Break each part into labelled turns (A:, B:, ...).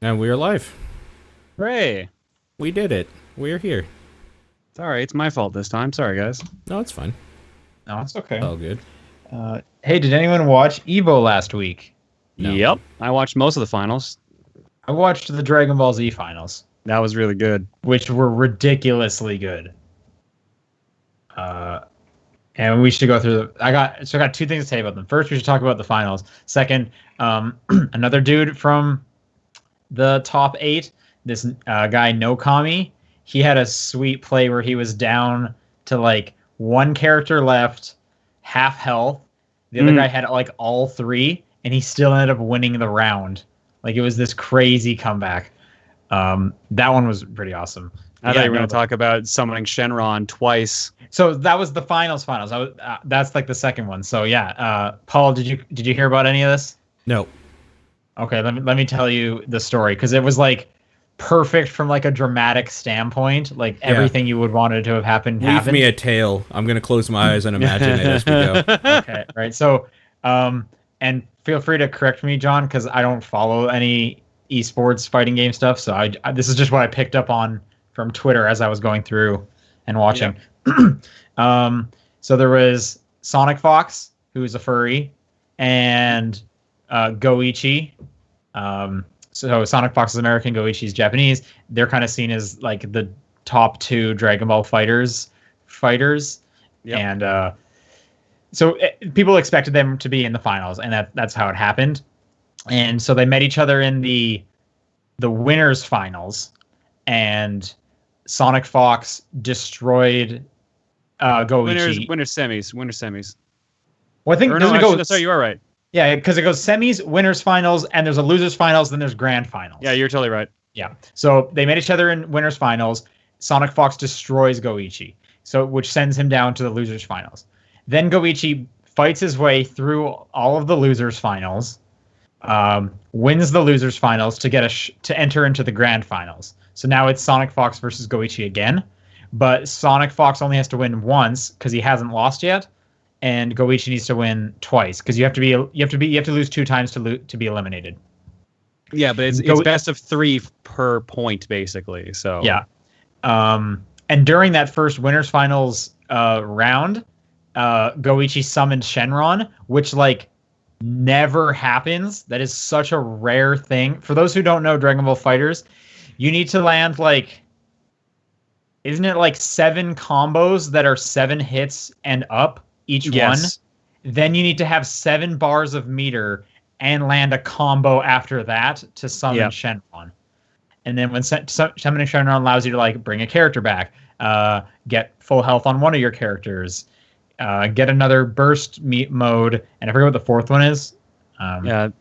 A: And we're live.
B: Hooray!
A: We did it. We're here.
B: Sorry, it's my fault this time. Sorry, guys.
A: No, it's fine.
C: No, it's okay.
A: All good.
C: Hey, did anyone watch Evo last week?
A: No.
B: Yep, I watched most of the finals.
C: I watched the Dragon Ball Z finals,
B: That was really good.
C: which were ridiculously good. And we should go through I got two things to say about them. First, we should talk about the finals. Second, another dude from the top 8, this guy Nokami, he had a sweet play where he was down to like one character left, half health. The other guy had like all 3, and he still ended up winning the round. Like, it was this crazy comeback. That one was pretty awesome.
B: I thought you were going to talk about summoning Shenron twice.
C: So that was the finals. I was that's like the second one. So yeah, Paul, did you hear about any of this?
A: No.
C: Okay, let me tell you the story, because it was like perfect from like a dramatic standpoint. Like everything you would want it to have happened.
A: Leave me a tale. I'm going to close my eyes and imagine it as we go.
C: Okay, right. So, and feel free to correct me, John, because I don't follow any esports fighting game stuff. So I this is just what I picked up on from Twitter as I was going through and watching. Yep. So there was Sonic Fox, who is a furry, and Goichi. So Sonic Fox is American, Goichi is Japanese. They're kind of seen as like the top 2 Dragon Ball fighters. Yep. And so people expected them to be in the finals, and that's how it happened. And so they met each other in the winners finals, and Sonic Fox destroyed Goichi.
B: Winner semis.
C: Well, I think
B: sorry, you are right.
C: Yeah, because it goes semis, winners finals, and there's a losers finals, then there's grand finals.
B: Yeah, you're totally right.
C: Yeah. So they met each other in winners finals. Sonic Fox destroys Goichi, which sends him down to the losers finals. Then Goichi fights his way through all of the losers finals, wins the losers finals to get to enter into the grand finals. So now it's Sonic Fox versus Goichi again, but Sonic Fox only has to win once because he hasn't lost yet, and Goichi needs to win twice because you have to lose 2 times to be eliminated.
B: Yeah, but it's best of 3 per point basically. So
C: yeah, and during that first winners finals round, Goichi summoned Shenron, which like never happens. That is such a rare thing. For those who don't know Dragon Ball FighterZ, you need to land like, isn't it like 7 combos that are 7 hits and up each one? Then you need to have 7 bars of meter and land a combo after that to summon Shenron. And then when summoning Shenron allows you to like bring a character back, get full health on one of your characters, get another burst mode, and I forget what the 4th one is.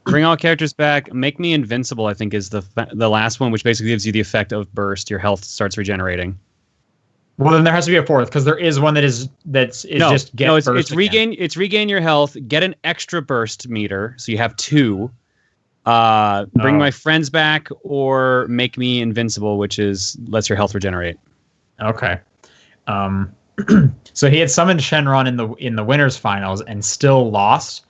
B: Bring all characters back. Make me invincible, I think, is the last one, which basically gives you the effect of burst. Your health starts regenerating.
C: Well, then there has to be a 4th, because there is one it's
B: regain your health, get an extra burst meter, so you have 2. Bring my friends back, or make me invincible, which lets your health regenerate.
C: Okay. So he had summoned Shenron in the winners finals and still lost,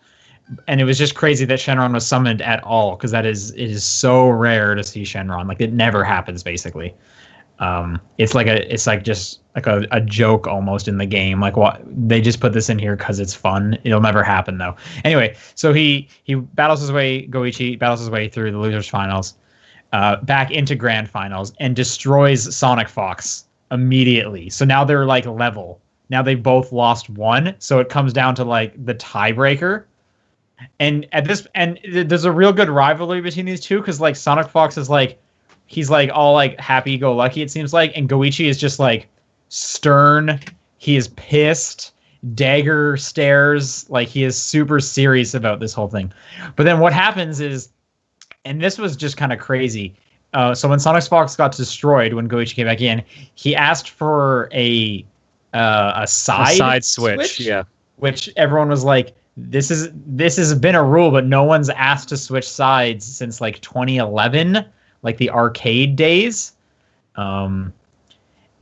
C: and it was just crazy that Shenron was summoned at all, because it is so rare to see Shenron. Like, it never happens basically. It's just like a joke almost in the game. Like, what, they just put this in here because it's fun. It'll never happen though. Anyway, so Goichi battles his way through the losers finals, back into grand finals, and destroys Sonic Fox immediately. So now they're like level. Now they both lost 1, so it comes down to like the tiebreaker. And there's a real good rivalry between these two, because like Sonic Fox is like, he's like all like happy go lucky, it seems like, and Goichi is just like stern. He is pissed, dagger stares, like he is super serious about this whole thing. But then what happens is, and this was just kind of crazy. So when Sonic Fox got destroyed, when Goichi came back in, he asked for a side switch. Yeah, which everyone was like, this has been a rule, but no one's asked to switch sides since like 2011, like the arcade days.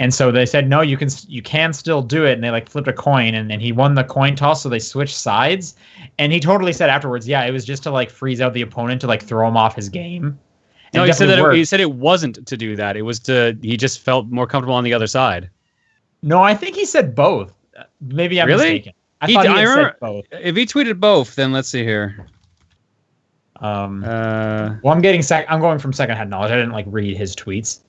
C: And so they said, no, you can still do it. And they like flipped a coin, and he won the coin toss. So they switched sides, and he totally said afterwards, yeah, it was just to like freeze out the opponent, to like throw him off his game.
B: No, he said
C: definitely
B: he said it wasn't to do that. It was he just felt more comfortable on the other side.
C: No, I think he said both. Maybe I'm
B: Really?
C: mistaken. I thought he had said both.
B: If he tweeted both, then let's see here.
C: Well, I'm going from secondhand knowledge. I didn't read his tweets.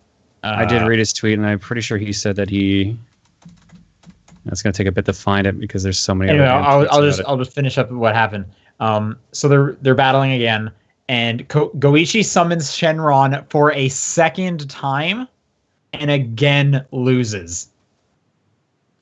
B: I did read his tweet, and I'm pretty sure he said that he. That's going to take a bit to find it because there's so many.
C: Anyway, I'll just finish up what happened. So they're battling again, and Goichi summons Shenron for a second time, and again loses.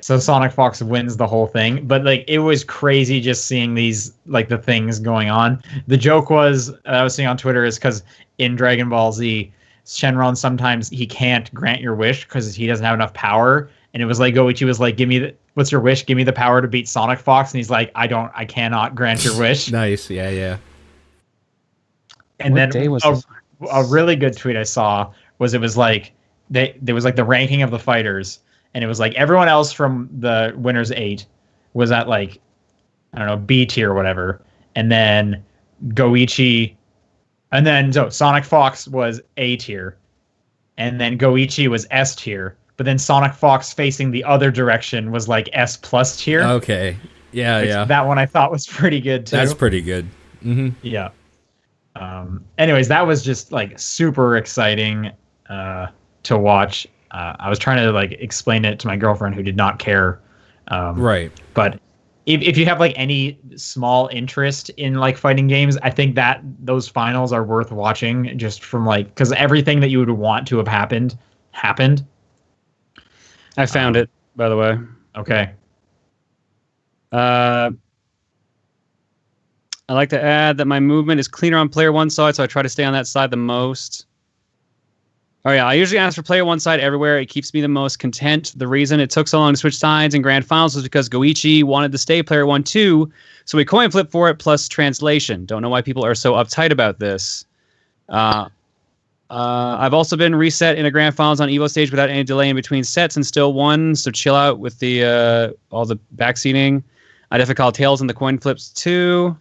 C: So Sonic Fox wins the whole thing, but it was crazy just seeing these the things going on. The joke was I was seeing on Twitter is because in Dragon Ball Z, Shenron sometimes he can't grant your wish because he doesn't have enough power, and it was Goichi was "Give me what's your wish? Give me the power to beat Sonic Fox," and he's like, I cannot grant your wish."
A: Nice, yeah.
C: And
B: what
C: then
B: day was
C: a really good tweet I saw was there was the ranking of the fighters. And it was everyone else from the winners 8 was at I don't know, B tier or whatever. And then Goichi, and then Sonic Fox was A tier. And then Goichi was S tier. But then Sonic Fox facing the other direction was S plus tier.
A: Okay. Yeah.
C: That one I thought was pretty good too.
A: That's pretty good. Mm-hmm.
C: Yeah. Anyways, that was just super exciting to watch. I was trying to explain it to my girlfriend who did not care.
A: Right.
C: But if you have any small interest in fighting games, I think that those finals are worth watching just from because everything that you would want to have happened.
B: I found it, by the way.
C: Okay.
B: I like to add that my movement is cleaner on player one side, so I try to stay on that side the most. Oh yeah, I usually ask for player one side everywhere. It keeps me the most content. The reason it took so long to switch sides in grand finals was because Goichi wanted to stay player one too, so we coin flip for it plus translation. Don't know why people are so uptight about this. I've also been reset in a grand finals on Evo stage without any delay in between sets and still won, so chill out with the all the backseating. I definitely call tails in the coin flips too.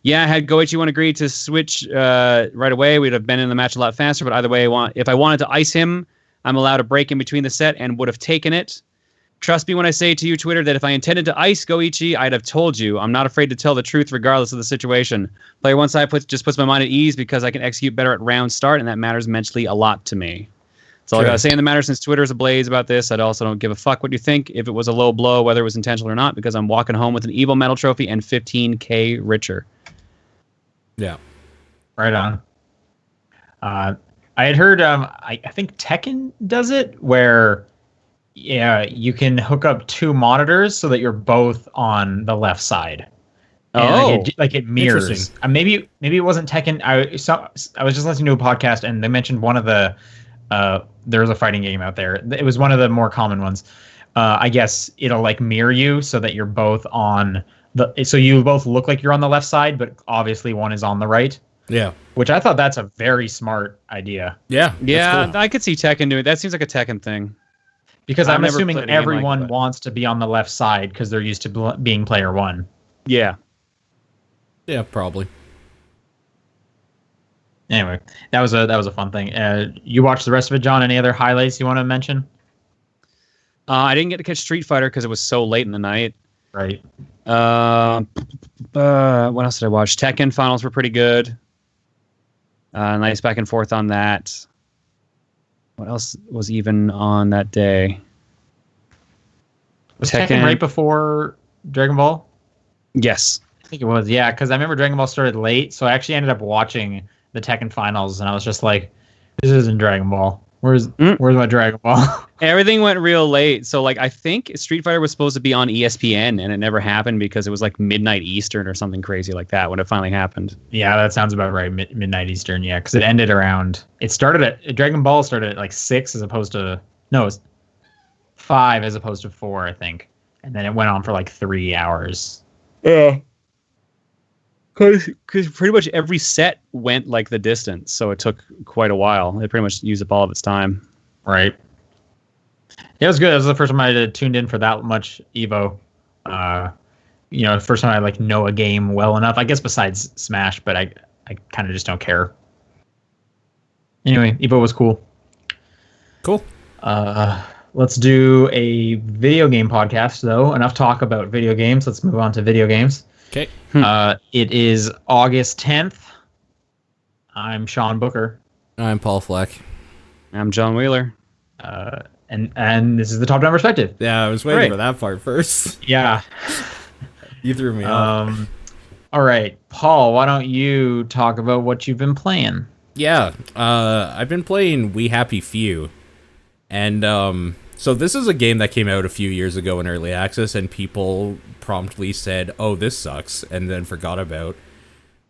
B: Yeah, had Goichi one agreed to switch right away, we'd have been in the match a lot faster. But either way, if I wanted to ice him, I'm allowed a break in between the set and would have taken it. Trust me when I say to you, Twitter, that if I intended to ice Goichi, I'd have told you. I'm not afraid to tell the truth regardless of the situation. Player one side just puts my mind at ease because I can execute better at round start, and that matters mentally a lot to me. That's all I gotta say in the matter. Since Twitter's ablaze about this, I also don't give a fuck what you think if it was a low blow, whether it was intentional or not, because I'm walking home with an Evo medal trophy and 15K richer.
A: Yeah.
C: Right on. I had heard, I think Tekken does it, where you can hook up 2 monitors so that you're both on the left side. And it mirrors. Maybe it wasn't Tekken. I was just listening to a podcast and they mentioned one of the there was a fighting game out there. It was one of the more common ones. I guess it'll mirror you so that you're both on so you both look like you're on the left side, but obviously one is on the right.
A: Yeah.
C: Which I thought that's a very smart idea.
A: Yeah.
B: Yeah, cool. I could see Tekken doing it. That seems like a Tekken thing.
C: Because I'm assuming everyone wants to be on the left side because they're used to being player one.
B: Yeah.
A: Yeah, probably.
C: Anyway, that was a fun thing. You watched the rest of it, John? Any other highlights you want to mention?
B: I didn't get to catch Street Fighter because it was so late in the night.
C: Right.
B: What else did I watch? Tekken finals were pretty good. Nice back and forth on that. What else was even on that day?
C: Was Tekken right before Dragon Ball?
B: Yes.
C: I think it was, yeah, because I remember Dragon Ball started late, so I actually ended up watching the Tekken finals, and I was just like, this isn't Dragon Ball. Where's my Dragon Ball?
B: Everything went real late. So I think Street Fighter was supposed to be on ESPN and it never happened because it was midnight Eastern or something crazy like that when it finally happened.
C: Yeah, that sounds about right. Midnight Eastern, yeah, because it ended around. It started at Dragon Ball started at 6 as opposed to it was 5 as opposed to 4, I think, and then it went on for 3 hours.
B: Yeah. Because pretty much every set went the distance, so it took quite a while. It pretty much used up all of its time.
C: Right. Yeah, it was good. It was the first time I tuned in for that much Evo. First time I know a game well enough. I guess besides Smash, but I kind of just don't care. Anyway, Evo was cool.
A: Cool.
C: Let's do a video game podcast, though. Enough talk about video games. Let's move on to video games.
A: Okay.
C: It is August 10th. I'm Sean Booker.
A: I'm Paul Fleck.
B: I'm John Wheeler.
C: And this is the Top Down Perspective.
A: Yeah, I was waiting for that part first.
C: Yeah.
A: You threw me off.
C: All right, Paul, why don't you talk about what you've been playing?
A: Yeah, I've been playing We Happy Few. And so this is a game that came out a few years ago in early access, and people promptly said, "Oh, this sucks," and then forgot about.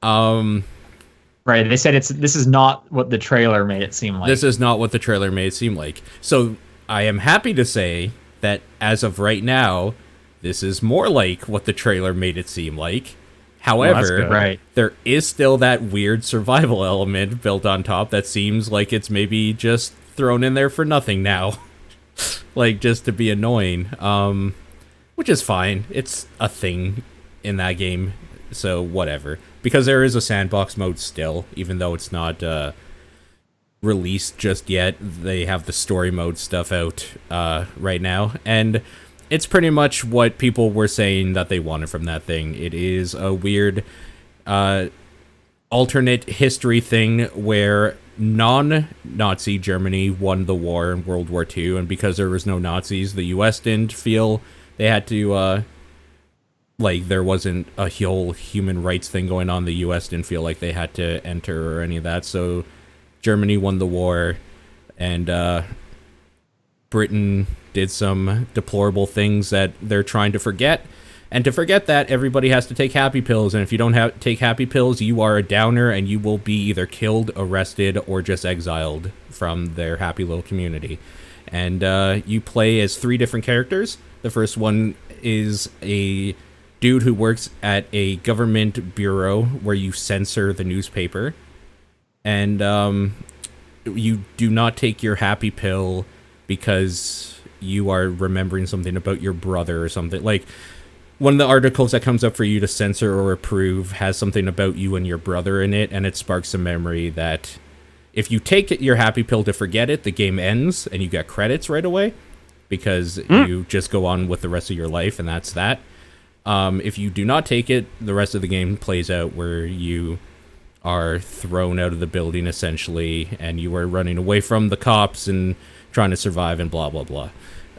C: Right, they said this is not what the trailer made it seem like.
A: This is not what the trailer made it seem like. So I am happy to say that as of right now, this is more like what the trailer made it seem like. However,
C: right.
A: There is still that weird survival element built on top that seems like it's maybe just thrown in there for nothing now. Like, just to be annoying. Which is fine. It's a thing in that game, so whatever. Because there is a sandbox mode still, even though it's not released just yet. They have the story mode stuff out right now, and it's pretty much what people were saying that they wanted from that thing. It is a weird alternate history thing where non-Nazi Germany won the war in World War II, and because there was no Nazis, the US didn't feel they had to like, there wasn't a whole human rights thing going on. The US didn't feel like they had to enter or any of that, so Germany won the war, and Britain did some deplorable things that they're trying to forget. And to forget that, everybody has to take happy pills, and if you don't take happy pills, you are a downer, and you will be either killed, arrested, or just exiled from their happy little community. And you play as 3 different characters. The first one is a dude who works at a government bureau where you censor the newspaper. And you do not take your happy pill because you are remembering something about your brother or something. Like, one of the articles that comes up for you to censor or approve has something about you and your brother in it, and it sparks a memory that if you take your happy pill to forget it, the game ends and you get credits right away because you just go on with the rest of your life, and that's that. If you do not take it, the rest of the game plays out where you are thrown out of the building, essentially, and you are running away from the cops and trying to survive and blah, blah, blah.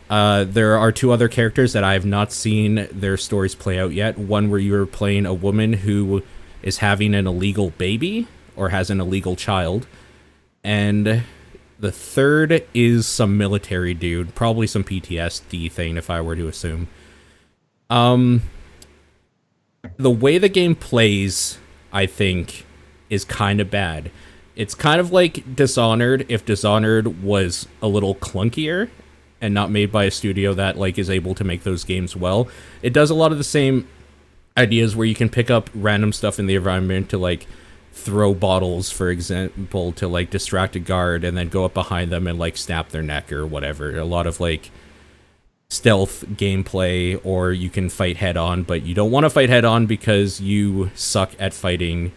A: There are 2 other characters that I have not seen their stories play out yet. One where you're playing a woman who is having an illegal baby or has an illegal child. And the third is some military dude, probably some PTSD thing if I were to assume. The way the game plays, I think, is kind of bad. It's kind of like Dishonored if Dishonored was a little clunkier and not made by a studio that, like, is able to make those games well. It does a lot of the same ideas where you can pick up random stuff in the environment to, like, throw bottles, for example, to, like, distract a guard and then go up behind them and, like, snap their neck or whatever. A lot of, like, stealth gameplay, or you can fight head-on, but you don't want to fight head-on because you suck at fighting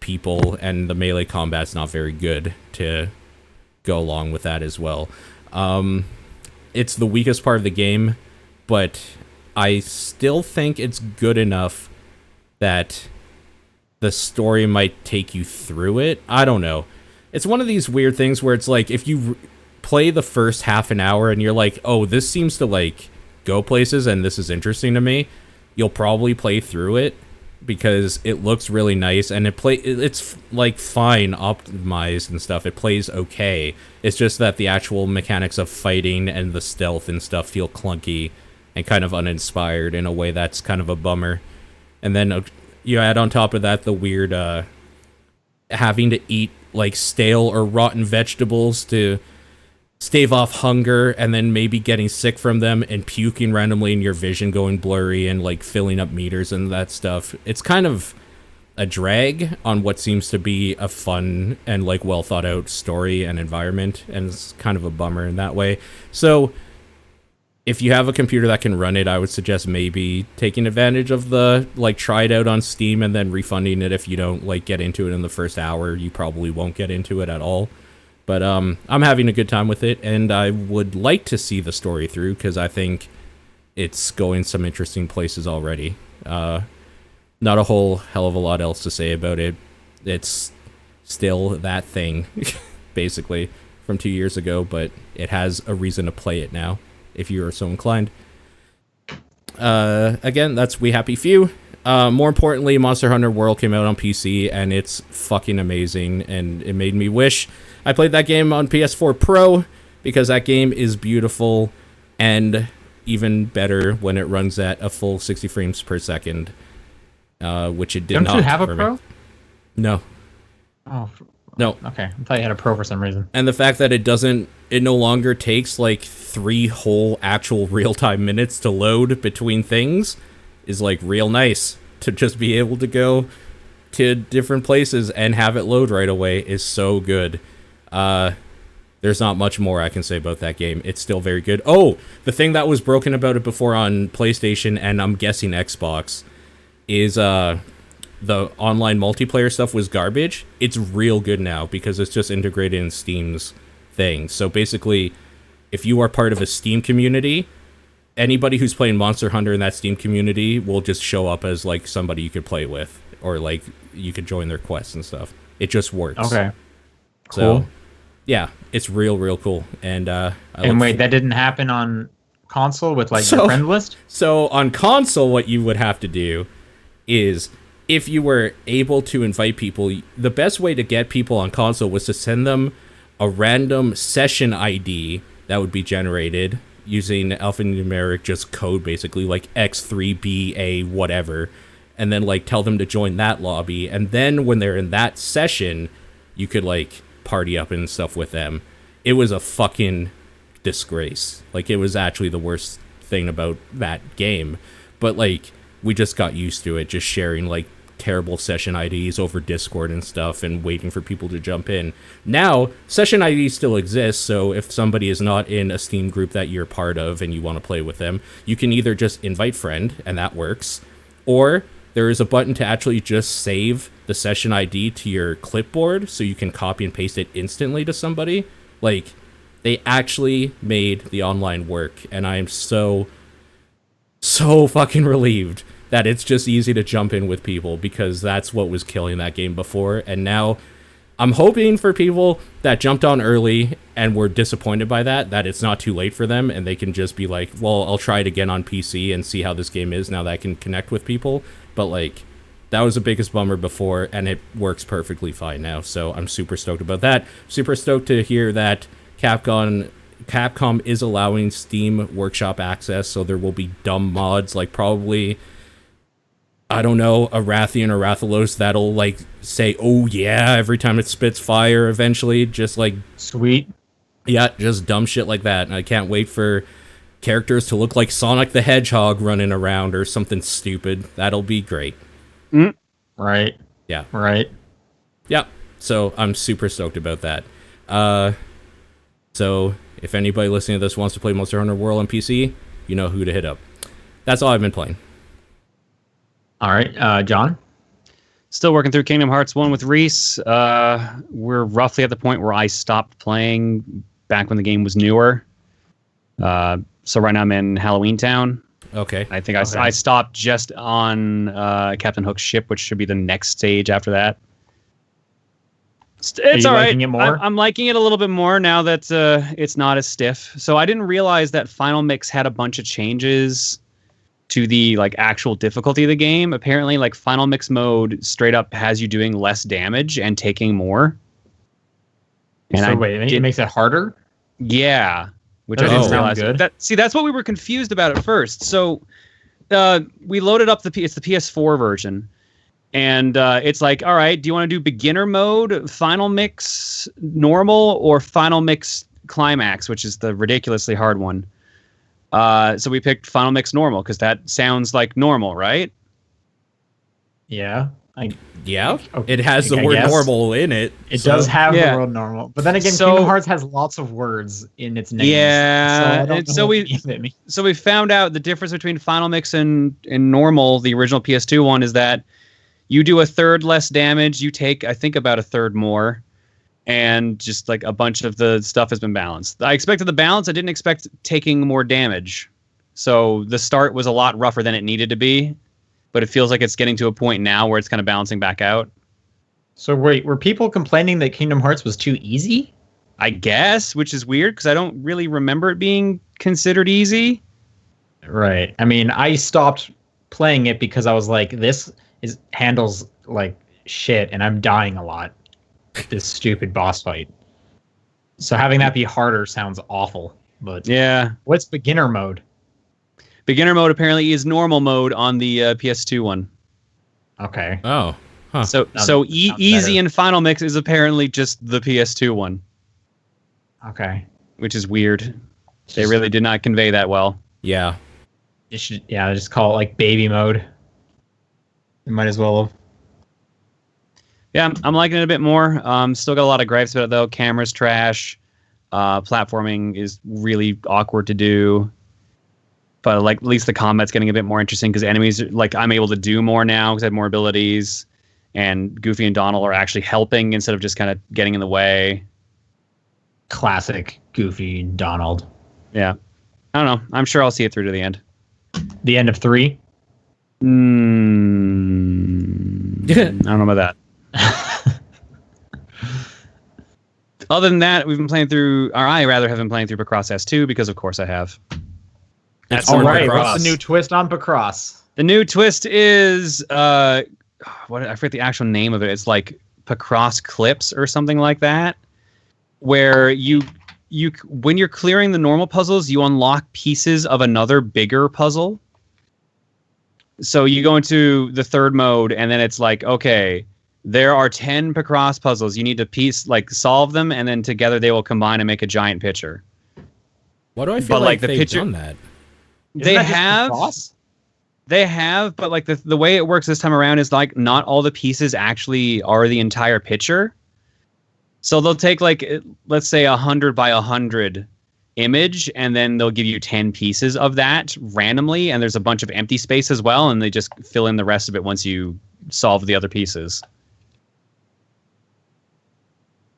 A: people, and the melee combat's not very good to go along with that as well. It's the weakest part of the game, but I still think it's good enough that the story might take you through it. I don't know. It's one of these weird things where it's like, if you play the first half an hour and you're like, oh, this seems to, like, go places and this is interesting to me, you'll probably play through it because it looks really nice and it's like fine optimized and stuff. It plays okay. It's just that the actual mechanics of fighting and the stealth and stuff feel clunky and kind of uninspired in a way that's kind of a bummer. And then you add on top of that the weird having to eat, like, stale or rotten vegetables to stave off hunger, and then maybe getting sick from them and puking randomly and your vision going blurry and, like, filling up meters and that stuff. It's kind of a drag on what seems to be a fun and, like, well thought out story and environment, and it's kind of a bummer in that way. So if you have a computer that can run it, I would suggest maybe taking advantage of the, like, try it out on Steam and then refunding it if you don't, like, get into it in the first hour. You probably won't get into it at all. But I'm having a good time with it, and I would like to see the story through because I think it's going some interesting places already. Not a whole hell of a lot else to say about it. It's still that thing, basically, from 2 years ago, but it has a reason to play it now, if you are so inclined. Again, that's We Happy Few. More importantly, Monster Hunter World came out on PC, and it's fucking amazing, and it made me wish I played that game on PS4 Pro, because that game is beautiful, and even better when it runs at a full 60 frames per second, which it did not.
C: Don't you have a
A: for
C: Pro?
A: me. No.
C: Oh,
A: No.
C: okay. I thought you had a Pro for some reason.
A: And the fact that it no longer takes like 3 whole actual real-time minutes to load between things is like real nice. To just be able to go to different places and have it load right away is so good. There's not much more I can say about that game. It's still very good. Oh, the thing that was broken about it before on PlayStation and I'm guessing Xbox is the online multiplayer stuff was garbage. It's real good now because it's just integrated in Steam's thing. So basically, if you are part of a Steam community, anybody who's playing Monster Hunter in that Steam community will just show up as like somebody you could play with, or like you could join their quests and stuff. It just works.
C: Okay.
A: So,
C: Cool.
A: yeah, it's real cool. And
C: Wait, that didn't happen on console with like your friend list?
A: So on console, what you would have to do is, if you were able to invite people, the best way to get people on console was to send them a random session ID that would be generated using alphanumeric just code, basically, like X3BA whatever, and then like tell them to join that lobby, and then when they're in that session, you could like party up and stuff with them. It was a fucking disgrace. Like, it was actually the worst thing about that game, but like we just got used to it, just sharing like terrible session IDs over Discord and stuff and waiting for people to jump in. Now, session IDs still exist, so if somebody is not in a Steam group that you're part of and you want to play with them, you can either just invite friend, and that works, or there is a button to actually just save the session ID to your clipboard so you can copy and paste it instantly to somebody. Like, they actually made the online work, and I am so fucking relieved that it's just easy to jump in with people, because that's what was killing that game before. And now I'm hoping for people that jumped on early and were disappointed by that it's not too late for them and they can just be like, well, I'll try it again on PC and see how this game is now that I can connect with people. But like, that was the biggest bummer before, and it works perfectly fine now. So I'm super stoked about that. Super stoked to hear that Capcom is allowing Steam Workshop access, so there will be dumb mods, like probably, I don't know, a Rathian or Rathalos that'll like say, oh yeah, every time it spits fire eventually, just like,
C: Sweet.
A: yeah, just dumb shit like that. And I can't wait for characters to look like Sonic the Hedgehog running around or something stupid. That'll be great.
C: Right.
A: Yeah.
C: Right.
A: Yeah. So I'm super stoked about that. So if anybody listening to this wants to play Monster Hunter World on PC, you know who to hit up. That's all I've been playing.
C: All right, John?
B: Still working through Kingdom Hearts 1 with Reese. We're roughly at the point where I stopped playing back when the game was newer. So right now I'm in Halloween Town.
A: Okay.
B: I think I stopped just on Captain Hook's ship, which should be the next stage after that. It's all right.
C: Liking it more?
B: I'm liking it a little bit more now that it's not as stiff. So I didn't realize that Final Mix had a bunch of changes to the like actual difficulty of the game. Apparently, like Final Mix mode straight up has you doing less damage and taking more. And
C: so wait, it makes it harder?
B: Yeah, which
C: That
B: I didn't
C: doesn't
B: realize.
C: sound good.
B: That's what we were confused about at first. So we loaded up it's the PS4 version, and it's like, all right, do you want to do beginner mode, Final Mix normal, or Final Mix Climax, which is the ridiculously hard one? So we picked Final Mix normal because that sounds like normal, right?
C: Yeah.
A: Yeah,
C: Okay,
A: it has the
C: I
A: word
C: guess.
A: normal in it.
C: It does have
B: Yeah.
C: the word normal. But then again,
B: So-
C: Kingdom Hearts has lots of words in its name.
B: Yeah,
C: So I don't
B: and
C: know
B: so
C: what
B: we-
C: any of it means.
B: So we found out the difference between Final Mix and normal, the original PS2 one, is that you do a third less damage, you take, I think, about a third more, and just like a bunch of the stuff has been balanced. I expected the balance. I didn't expect taking more damage. So the start was a lot rougher than it needed to be, but it feels like it's getting to a point now where it's kind of balancing back out.
C: So wait, were people complaining that Kingdom Hearts was too easy?
B: I guess, which is weird because I don't really remember it being considered easy.
C: Right. I mean, I stopped playing it because I was like, this handles like shit, and I'm dying a lot. This stupid boss fight. So having that be harder sounds awful. But
B: yeah,
C: what's beginner mode?
B: Beginner mode apparently is normal mode on the PS2 one.
C: Okay.
A: Oh. Huh.
B: So easy and Final Mix is apparently just the PS2 one.
C: Okay.
B: Which is weird. They really did not convey that well.
A: Yeah.
C: You should, just call it like baby mode. You might as well have.
B: Yeah, I'm liking it a bit more. Still got a lot of gripes about it though. Camera's trash. Platforming is really awkward to do. But like at least the combat's getting a bit more interesting because enemies like I'm able to do more now because I have more abilities, and Goofy and Donald are actually helping instead of just kind of getting in the way.
C: Classic Goofy Donald.
B: Yeah, I don't know. I'm sure I'll see it through to the end.
C: The end of 3.
B: I don't know about that. Other than that, we've been playing through, or I rather have been playing through Picross S2 because, of course, I have.
C: That's all right. What's the new twist on Picross?
B: The new twist is I forget the actual name of it. It's like Picross Clips or something like that, where you when you're clearing the normal puzzles, you unlock pieces of another bigger puzzle. So you go into the third mode, and then it's like, okay, there are 10 Picross puzzles. You need to solve them, and then together they will combine and make a giant picture.
A: Why do I feel like they've done that?
B: They have, but like the way it works this time around is like not all the pieces actually are the entire picture. So they'll take like, let's say 100 by 100 image, and then they'll give you 10 pieces of that randomly, and there's a bunch of empty space as well, and they just fill in the rest of it once you solve the other pieces.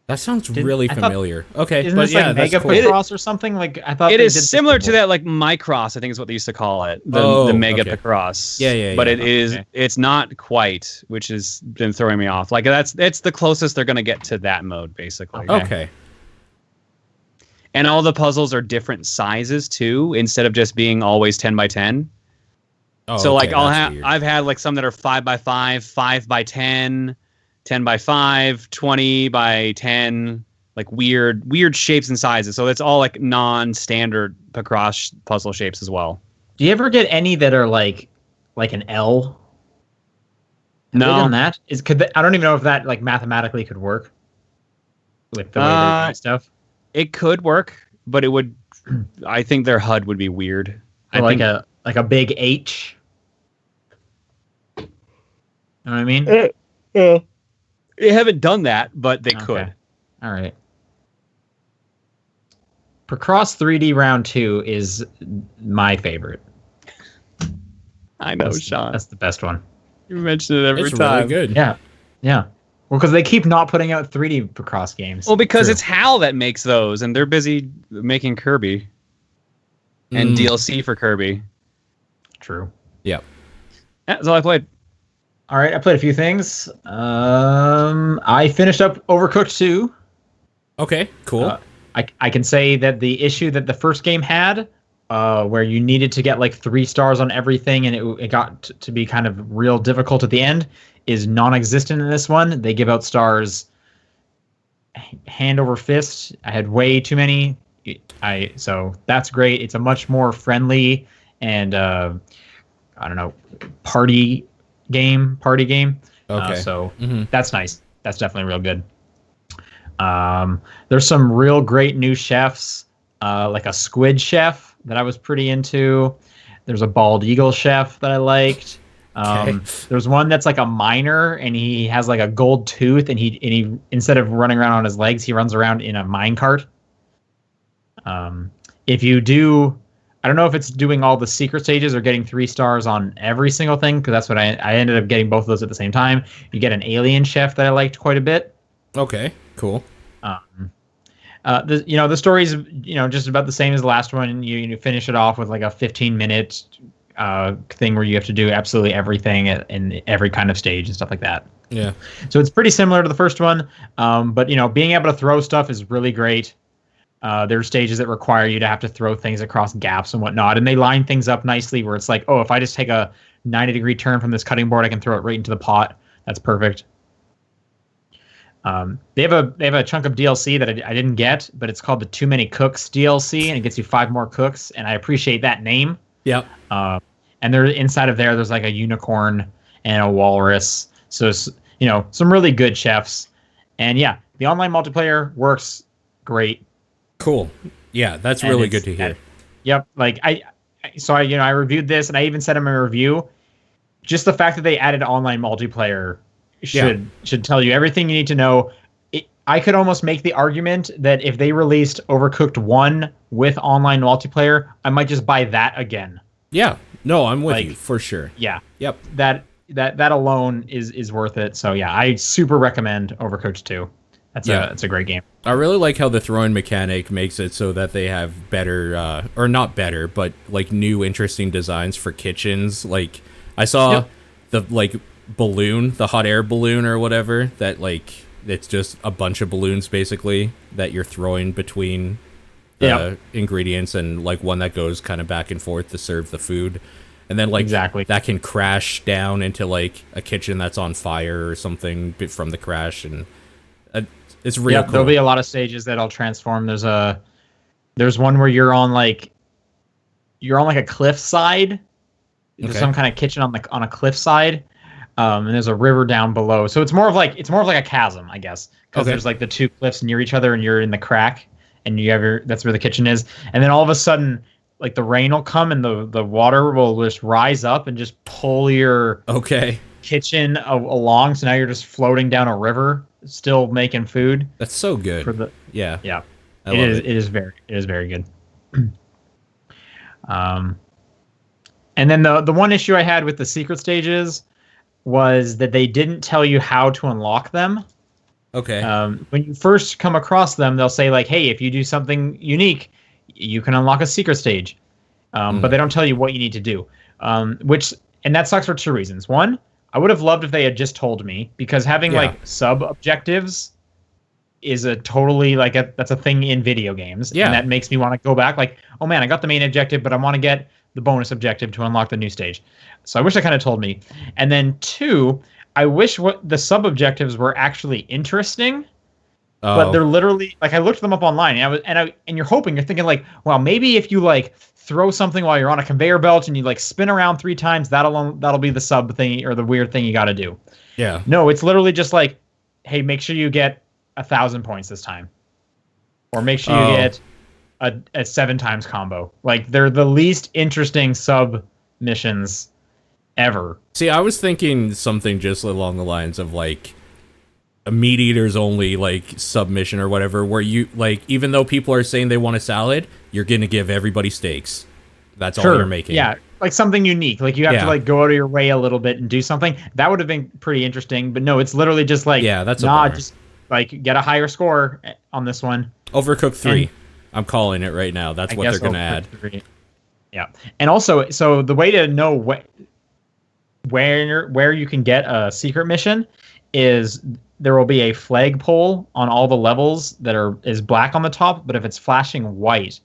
A: That sounds really familiar. Okay,
C: isn't this like Mega Picross or something? Like I thought
B: it is similar to that, like Micross, I think is what they used to call it, the Mega Picross.
A: Yeah.
B: But it's not quite, which has been throwing me off. Like it's the closest they're gonna get to that mode, basically.
A: Okay.
B: And all the puzzles are different sizes too, instead of just being always 10 by 10.
A: Oh,
B: so like
A: weird.
B: I've had like some that are 5 by 5, 5 by 10. 10 by 5, 20 by 10, like weird shapes and sizes. So it's all like non-standard Picross puzzle shapes as well.
C: Do you ever get any that are like an L? Have
B: no.
C: They done that? I don't even know if that like mathematically could work with the way they do stuff.
B: It could work, but it would. I think their HUD would be weird.
C: Like a big H. You know what I mean?
B: They haven't done that, but they could.
C: All right. Picross 3D Round 2 is my favorite.
B: I know, Sean.
C: That's the best one.
B: You mention it every
A: it's
B: time.
A: Really good.
C: Yeah. Well, because they keep not putting out 3D Picross games.
B: Well, because it's HAL that makes those, and they're busy making Kirby and DLC for Kirby.
C: True.
A: Yep.
B: That's all I played.
C: All right, I played a few things. I finished up Overcooked 2.
A: Okay, cool.
C: I can say that the issue that the first game had, where you needed to get like 3 stars on everything, and it got to be kind of real difficult at the end, is non-existent in this one. They give out stars hand over fist. I had way too many. So that's great. It's a much more friendly and I don't know, party game.
A: Okay.
C: That's nice. That's definitely real good. There's some real great new chefs, like a squid chef that I was pretty into. There's a bald eagle chef that I liked. There's one that's like a miner, and he has like a gold tooth, and he instead of running around on his legs, he runs around in a minecart. If you do, I don't know if it's doing all the secret stages or getting 3 stars on every single thing, because that's what I ended up getting both of those at the same time. You get an alien chef that I liked quite a bit.
A: Okay, cool.
C: Um, the story's just about the same as the last one. You finish it off with like a 15-minute thing where you have to do absolutely everything in every kind of stage and stuff like that.
A: Yeah.
C: So it's pretty similar to the first one, but being able to throw stuff is really great. There are stages that require you to have to throw things across gaps and whatnot, and they line things up nicely where it's like, oh, if I just take a 90-degree turn from this cutting board, I can throw it right into the pot. That's perfect. They have a chunk of DLC that I didn't get, but it's called the Too Many Cooks DLC, and it gets you 5 more cooks, and I appreciate that name.
A: Yep.
C: And there inside of there's like a unicorn and a walrus, so some really good chefs, and yeah, the online multiplayer works great.
A: Cool. Yeah, that's really good to hear.
C: Yep. Like I reviewed this, and I even said in my review, just the fact that they added online multiplayer should tell you everything you need to know. I could almost make the argument that if they released Overcooked 1 with online multiplayer, I might just buy that again.
A: Yeah. No, I'm with you for sure.
C: Yeah.
A: Yep.
C: That alone is worth it. So yeah, I super recommend Overcooked 2. It's a great game.
A: I really like how the throwing mechanic makes it so that they have better, or not better, but like new interesting designs for kitchens. Like I saw the balloon, the hot air balloon or whatever, that it's just a bunch of balloons basically that you're throwing between the ingredients, and like one that goes kind of back and forth to serve the food. And then
C: exactly
A: that can crash down into like a kitchen that's on fire or something from the crash, and it's real cool.
C: There'll be a lot of stages that'll transform. There's one where you're on like a cliff side. There's some kind of kitchen on a cliff side, and there's a river down below. So it's more of like a chasm, I guess, because there's like the two cliffs near each other, and you're in the crack, and that's where the kitchen is. And then all of a sudden, like the rain will come, and the water will just rise up and just pull your kitchen along. So now you're just floating down a river, still making food.
A: That's so good.
C: Yeah. It is very good. And then the one issue I had with the secret stages was that they didn't tell you how to unlock them.
A: Okay.
C: When you first come across them, they'll say like, hey, if you do something unique, you can unlock a secret stage. But they don't tell you what you need to do. And that sucks for 2 reasons. One, I would have loved if they had just told me, because having like sub objectives is a totally that's a thing in video games.
A: Yeah.
C: And that makes me want to go back like, oh man, I got the main objective, but I want to get the bonus objective to unlock the new stage. So I wish they kind of told me. And then 2, I wish what the sub objectives were actually interesting. But they're literally like, I looked them up online, and you're thinking like, well, maybe if you like throw something while you're on a conveyor belt and you like spin around 3 times, that'll be the sub thing or the weird thing you got to do.
A: Yeah.
C: No, it's literally just like, hey, make sure you get 1,000 points this time, or make sure you get a 7 times combo. Like they're the least interesting sub missions ever.
A: See, I was thinking something just along the lines of like a meat eaters only like submission or whatever, where you like, even though people are saying they want a salad, you're gonna give everybody steaks. That's all you're making.
C: Yeah, like something unique. Like you have to like go out of your way a little bit and do something. That would have been pretty interesting. But no, it's literally just like,
A: that's
C: just like get a higher score on this one.
A: Overcooked 3. I'm calling it right now. That's what they're gonna add.
C: 3. Yeah, and also, so the way to know where you can get a secret mission is there will be a flagpole on all the levels that is black on the top, but if it's flashing white,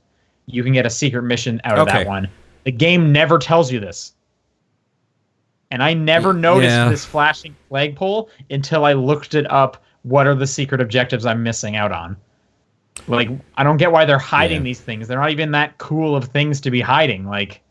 C: you can get a secret mission out of that one. The game never tells you this. And I never noticed this flashing flagpole until I looked it up. What are the secret objectives I'm missing out on? Like, I don't get why they're hiding these things. They're not even that cool of things to be hiding. Like,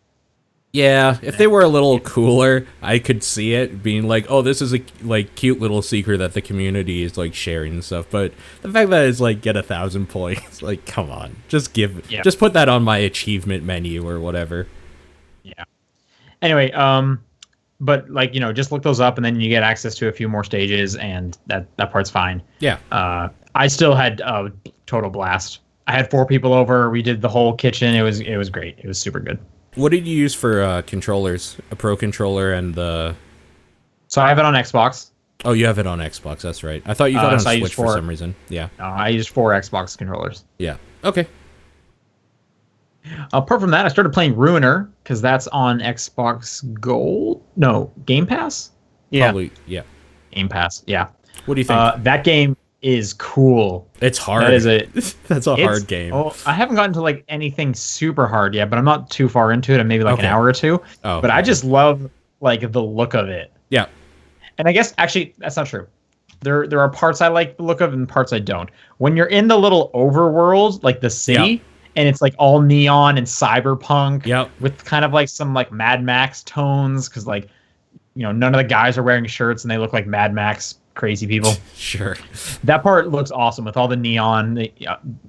A: yeah, if they were a little cooler, I could see it being like, oh, this is a like cute little secret that the community is like sharing and stuff. But the fact that it's like get 1,000 points, like, come on, just put that on my achievement menu or whatever.
C: Yeah. Anyway, but like, just look those up and then you get access to a few more stages, and that part's fine.
A: Yeah.
C: I still had a total blast. I had 4 people over. We did the whole kitchen. It was great. It was super good.
A: What did you use for controllers? A Pro controller and the...
C: So I have it on Xbox.
A: Oh, you have it on Xbox. That's right. I thought you got it on
C: so I use
A: Switch for some reason. Yeah.
C: I use 4 Xbox controllers.
A: Yeah. Okay.
C: Apart from that, I started playing Ruiner because that's on Xbox Gold. No, Game Pass. Yeah,
A: Probably. Yeah.
C: Game Pass. Yeah.
A: What do you think?
C: That game is cool.
A: It's hard.
C: That is a
A: That's a hard game.
C: Oh, I haven't gotten to like anything super hard yet, but I'm not too far into it. I'm maybe like an hour or two.
A: Oh,
C: but I just love like the look of it.
A: Yeah.
C: And I guess actually that's not true. There are parts I like the look of and parts I don't. When you're in the little overworld, like the city, and it's like all neon and cyberpunk, with kind of like some like Mad Max tones, because like, you know, none of the guys are wearing shirts and they look like Mad Max crazy people.
A: Sure.
C: That part looks awesome with all the neon.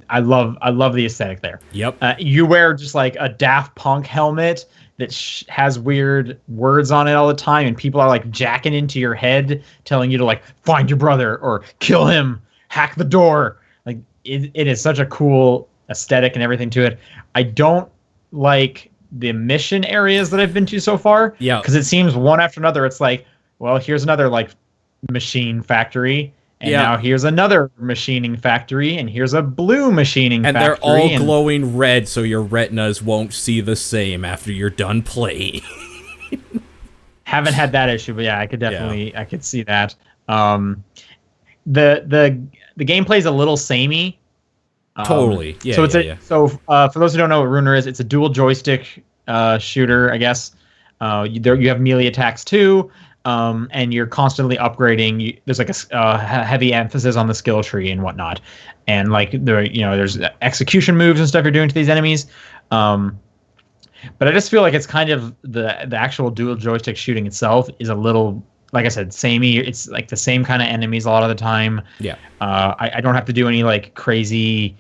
C: I love the aesthetic there.
A: Yep.
C: You wear just like a Daft Punk helmet that has weird words on it all the time, and people are like jacking into your head, telling you to like find your brother or kill him, hack the door. Like it is such a cool aesthetic and everything to it. I don't like the mission areas that I've been to so far.
A: Yeah.
C: Because it seems one after another. It's like, well, here's another like machine factory. And now here's another machining factory, and here's a blue machining factory.
A: And they're all glowing red, so your retinas won't see the same after you're done playing.
C: Haven't had that issue, but yeah, I could definitely, I could see that. The gameplay's a little samey.
A: Totally. Yeah.
C: So it's So for those who don't know what Ruiner is, it's a dual joystick shooter, I guess. You have melee attacks too. And you're constantly upgrading. There's like a heavy emphasis on the skill tree and whatnot, and like there's execution moves and stuff you're doing to these enemies. But I just feel like it's kind of the actual dual joystick shooting itself is a little, like I said, samey. It's like the same kind of enemies a lot of the time.
A: Yeah.
C: I don't have to do any like crazy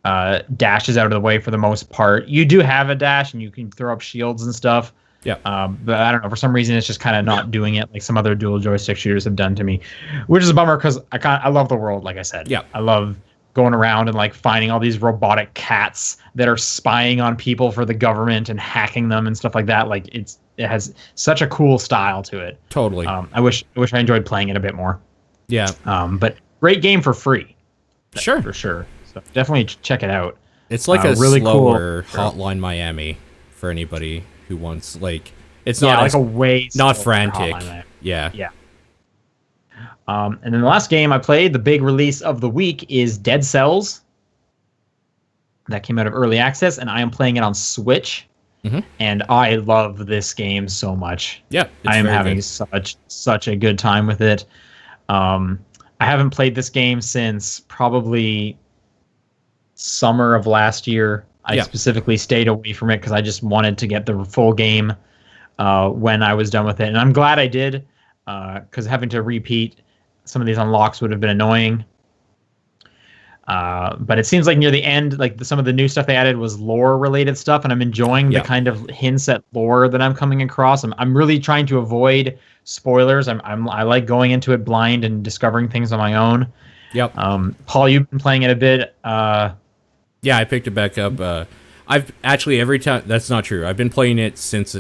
C: dashes out of the way for the most part. You do have a dash and you can throw up shields and stuff.
A: Yeah.
C: But I don't know. For some reason, it's just kind of not doing it like some other dual joystick shooters have done to me, which is a bummer because I love the world. Like I said, I love going around and like finding all these robotic cats that are spying on people for the government and hacking them and stuff like that. Like it has such a cool style to it.
A: Totally.
C: I wish I enjoyed playing it a bit more.
A: Yeah.
C: But great game for free.
A: Sure.
C: For sure. So definitely check it out.
A: It's like a
C: really
A: slower
C: cool
A: Hotline Miami for anybody who wants, like, it's
C: not
A: not
C: like a way
A: not frantic. Yeah.
C: And then the last game I played, the big release of the week, is Dead Cells. That came out of early access, and I am playing it on Switch.
A: Mm-hmm.
C: And I love this game so much.
A: Yeah,
C: I am having such a good time with it. I haven't played this game since probably summer of last year. I specifically stayed away from it because I just wanted to get the full game when I was done with it. And I'm glad I did, because having to repeat some of these unlocks would have been annoying. But it seems like near the end, like some of the new stuff they added was lore-related stuff, and I'm enjoying the kind of hints at lore that I'm coming across. I'm really trying to avoid spoilers. I like going into it blind and discovering things on my own.
A: Yep.
C: Paul, you've been playing it a bit.
A: Yeah, I picked it back up. I've actually every time. That's not true. I've been playing it since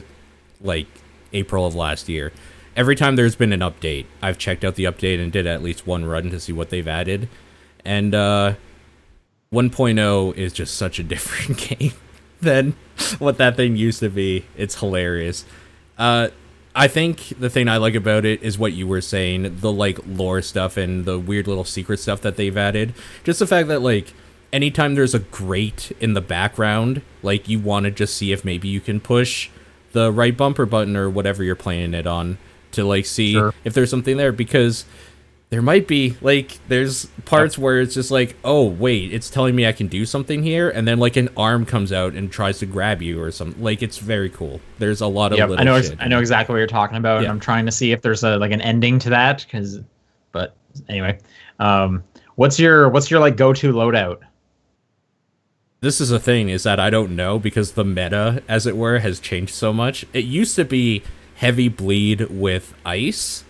A: like April of last year. Every time there's been an update, I've checked out the update and did at least one run to see what they've added. And 1.0 is just such a different game than what that thing used to be. It's hilarious. I think the thing I like about it is what you were saying, the like lore stuff and the weird little secret stuff that they've added. Just the fact that like anytime there's a grate in the background, like you want to just see if maybe you can push the right bumper button or whatever you're playing it on to like see if there's something there, because there might be, like, there's parts where it's just like, oh, wait, it's telling me I can do something here, and then, like, an arm comes out and tries to grab you or something. Like, it's very cool. There's a lot of little shit.
C: I know exactly what you're talking about, and I'm trying to see if there's like an ending to that, but anyway. What's your like, go-to loadout?
A: This is the thing, is that I don't know, because the meta, as it were, has changed so much. It used to be heavy bleed with ice,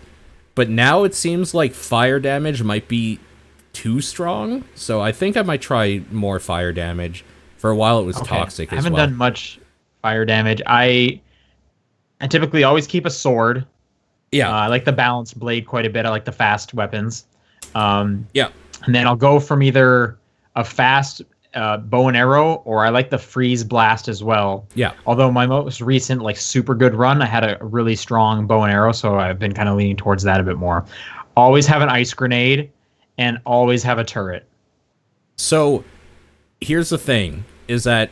A: but now it seems like fire damage might be too strong, so I think I might try more fire damage. For a while it was toxic as well.
C: I haven't done much fire damage. I typically always keep a sword.
A: Yeah.
C: I like the balanced blade quite a bit. I like the fast weapons.
A: Yeah.
C: And then I'll go from either a fast bow and arrow, or I like the freeze blast as well.
A: Yeah.
C: Although my most recent like super good run, I had a really strong bow and arrow, so I've been kind of leaning towards that a bit more. Always have an ice grenade, and always have a turret.
A: So here's the thing, is that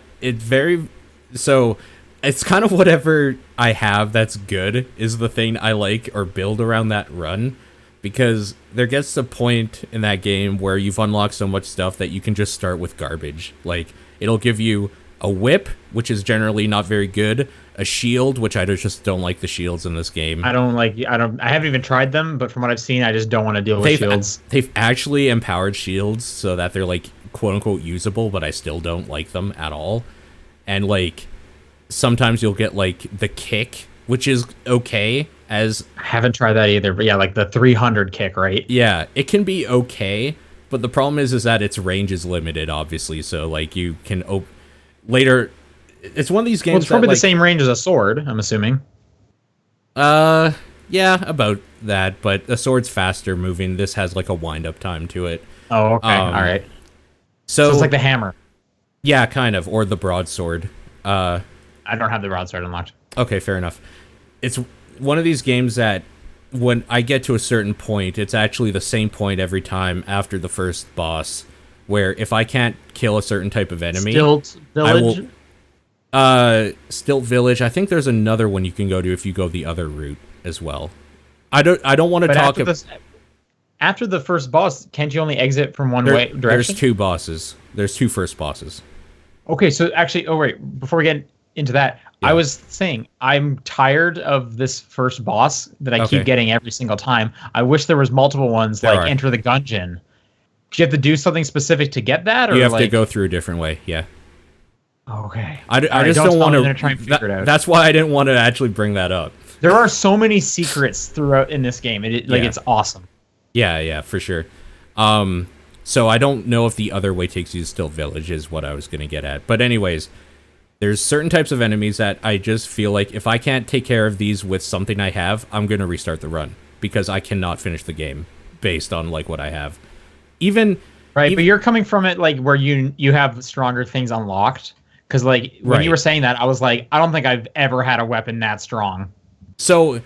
A: so it's kind of whatever I have that's good is the thing I like or build around that run, because there gets a point in that game where you've unlocked so much stuff that you can just start with garbage. Like, it'll give you a whip, which is generally not very good, a shield, which I just don't like the shields in this game.
C: I haven't even tried them, but from what I've seen, I just don't want to deal with shields.
A: They've actually empowered shields so that they're like quote unquote usable, but I still don't like them at all. And like sometimes you'll get like the kick, which is okay. I
C: haven't tried that either, but yeah, like the 300 kick, right?
A: Yeah, it can be okay, but the problem is that its range is limited, obviously. So like you can later. It's one of these games.
C: Well, it's probably
A: the
C: same range as a sword, I'm assuming.
A: Yeah, about that, but a sword's faster moving. This has like a wind-up time to it.
C: Oh, okay, all right.
A: So
C: it's like the hammer.
A: Yeah, kind of, or the broadsword.
C: I don't have the broadsword unlocked.
A: Okay, fair enough. It's one of these games that when I get to a certain point, it's actually the same point every time after the first boss, where if I can't kill a certain type of enemy,
C: Stilt Village.
A: Stilt Village. I think there's another one you can go to if you go the other route as well. I don't want to talk about.
C: After the first boss, can't you only exit from one way direction?
A: There's two bosses. There's two first bosses.
C: Okay, so actually, before we get into that, yeah. I was saying I'm tired of this first boss that I keep getting every single time. I wish there was multiple ones, enter the gungeon. Do you have to do something specific to get that, or
A: you have to go through a different way? Yeah.
C: Okay.
A: I just don't want to try and figure it out. That's why I didn't want to actually bring that up.
C: There are so many secrets throughout in this game. It's awesome.
A: Yeah, for sure. So I don't know if the other way takes you to Stilt Village is what I was going to get at. But anyways, there's certain types of enemies that I just feel like if I can't take care of these with something I have, I'm going to restart the run because I cannot finish the game based on like what I have. But
C: you're coming from it like where you have stronger things unlocked. Because like when you were saying that, I was like, I don't think I've ever had a weapon that strong.
A: So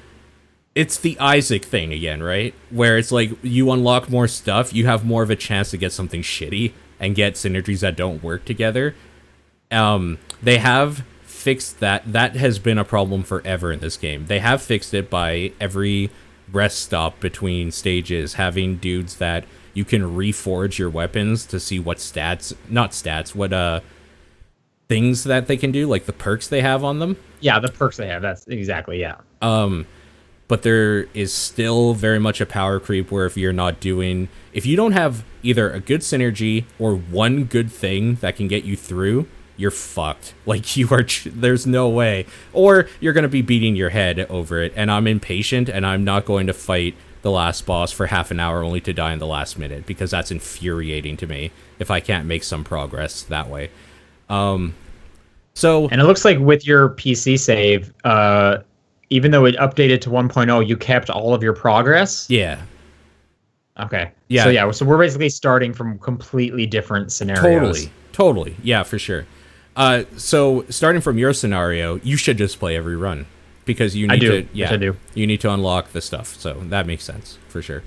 A: it's the Isaac thing again, right? Where it's like you unlock more stuff, you have more of a chance to get something shitty and get synergies that don't work together. They have fixed that. That has been a problem forever in this game. They have fixed it by every rest stop between stages having dudes that you can reforge your weapons to see what things that they can do, like the perks they have on them.
C: Yeah, the perks they have. That's exactly, yeah.
A: But there is still very much a power creep where if you don't have either a good synergy or one good thing that can get you through, you're fucked. Like there's no way. Or you're going to be beating your head over it. And I'm impatient and I'm not going to fight the last boss for half an hour only to die in the last minute because that's infuriating to me if I can't make some progress that way. And
C: it looks like with your PC save, even though it updated to 1.0, you kept all of your progress.
A: Yeah.
C: Okay.
A: Yeah.
C: So we're basically starting from completely different scenarios.
A: Totally. Yeah, for sure. So starting from your scenario, you should just play every run because you need to. Yeah,
C: I do.
A: You need to unlock the stuff. So that makes sense for sure.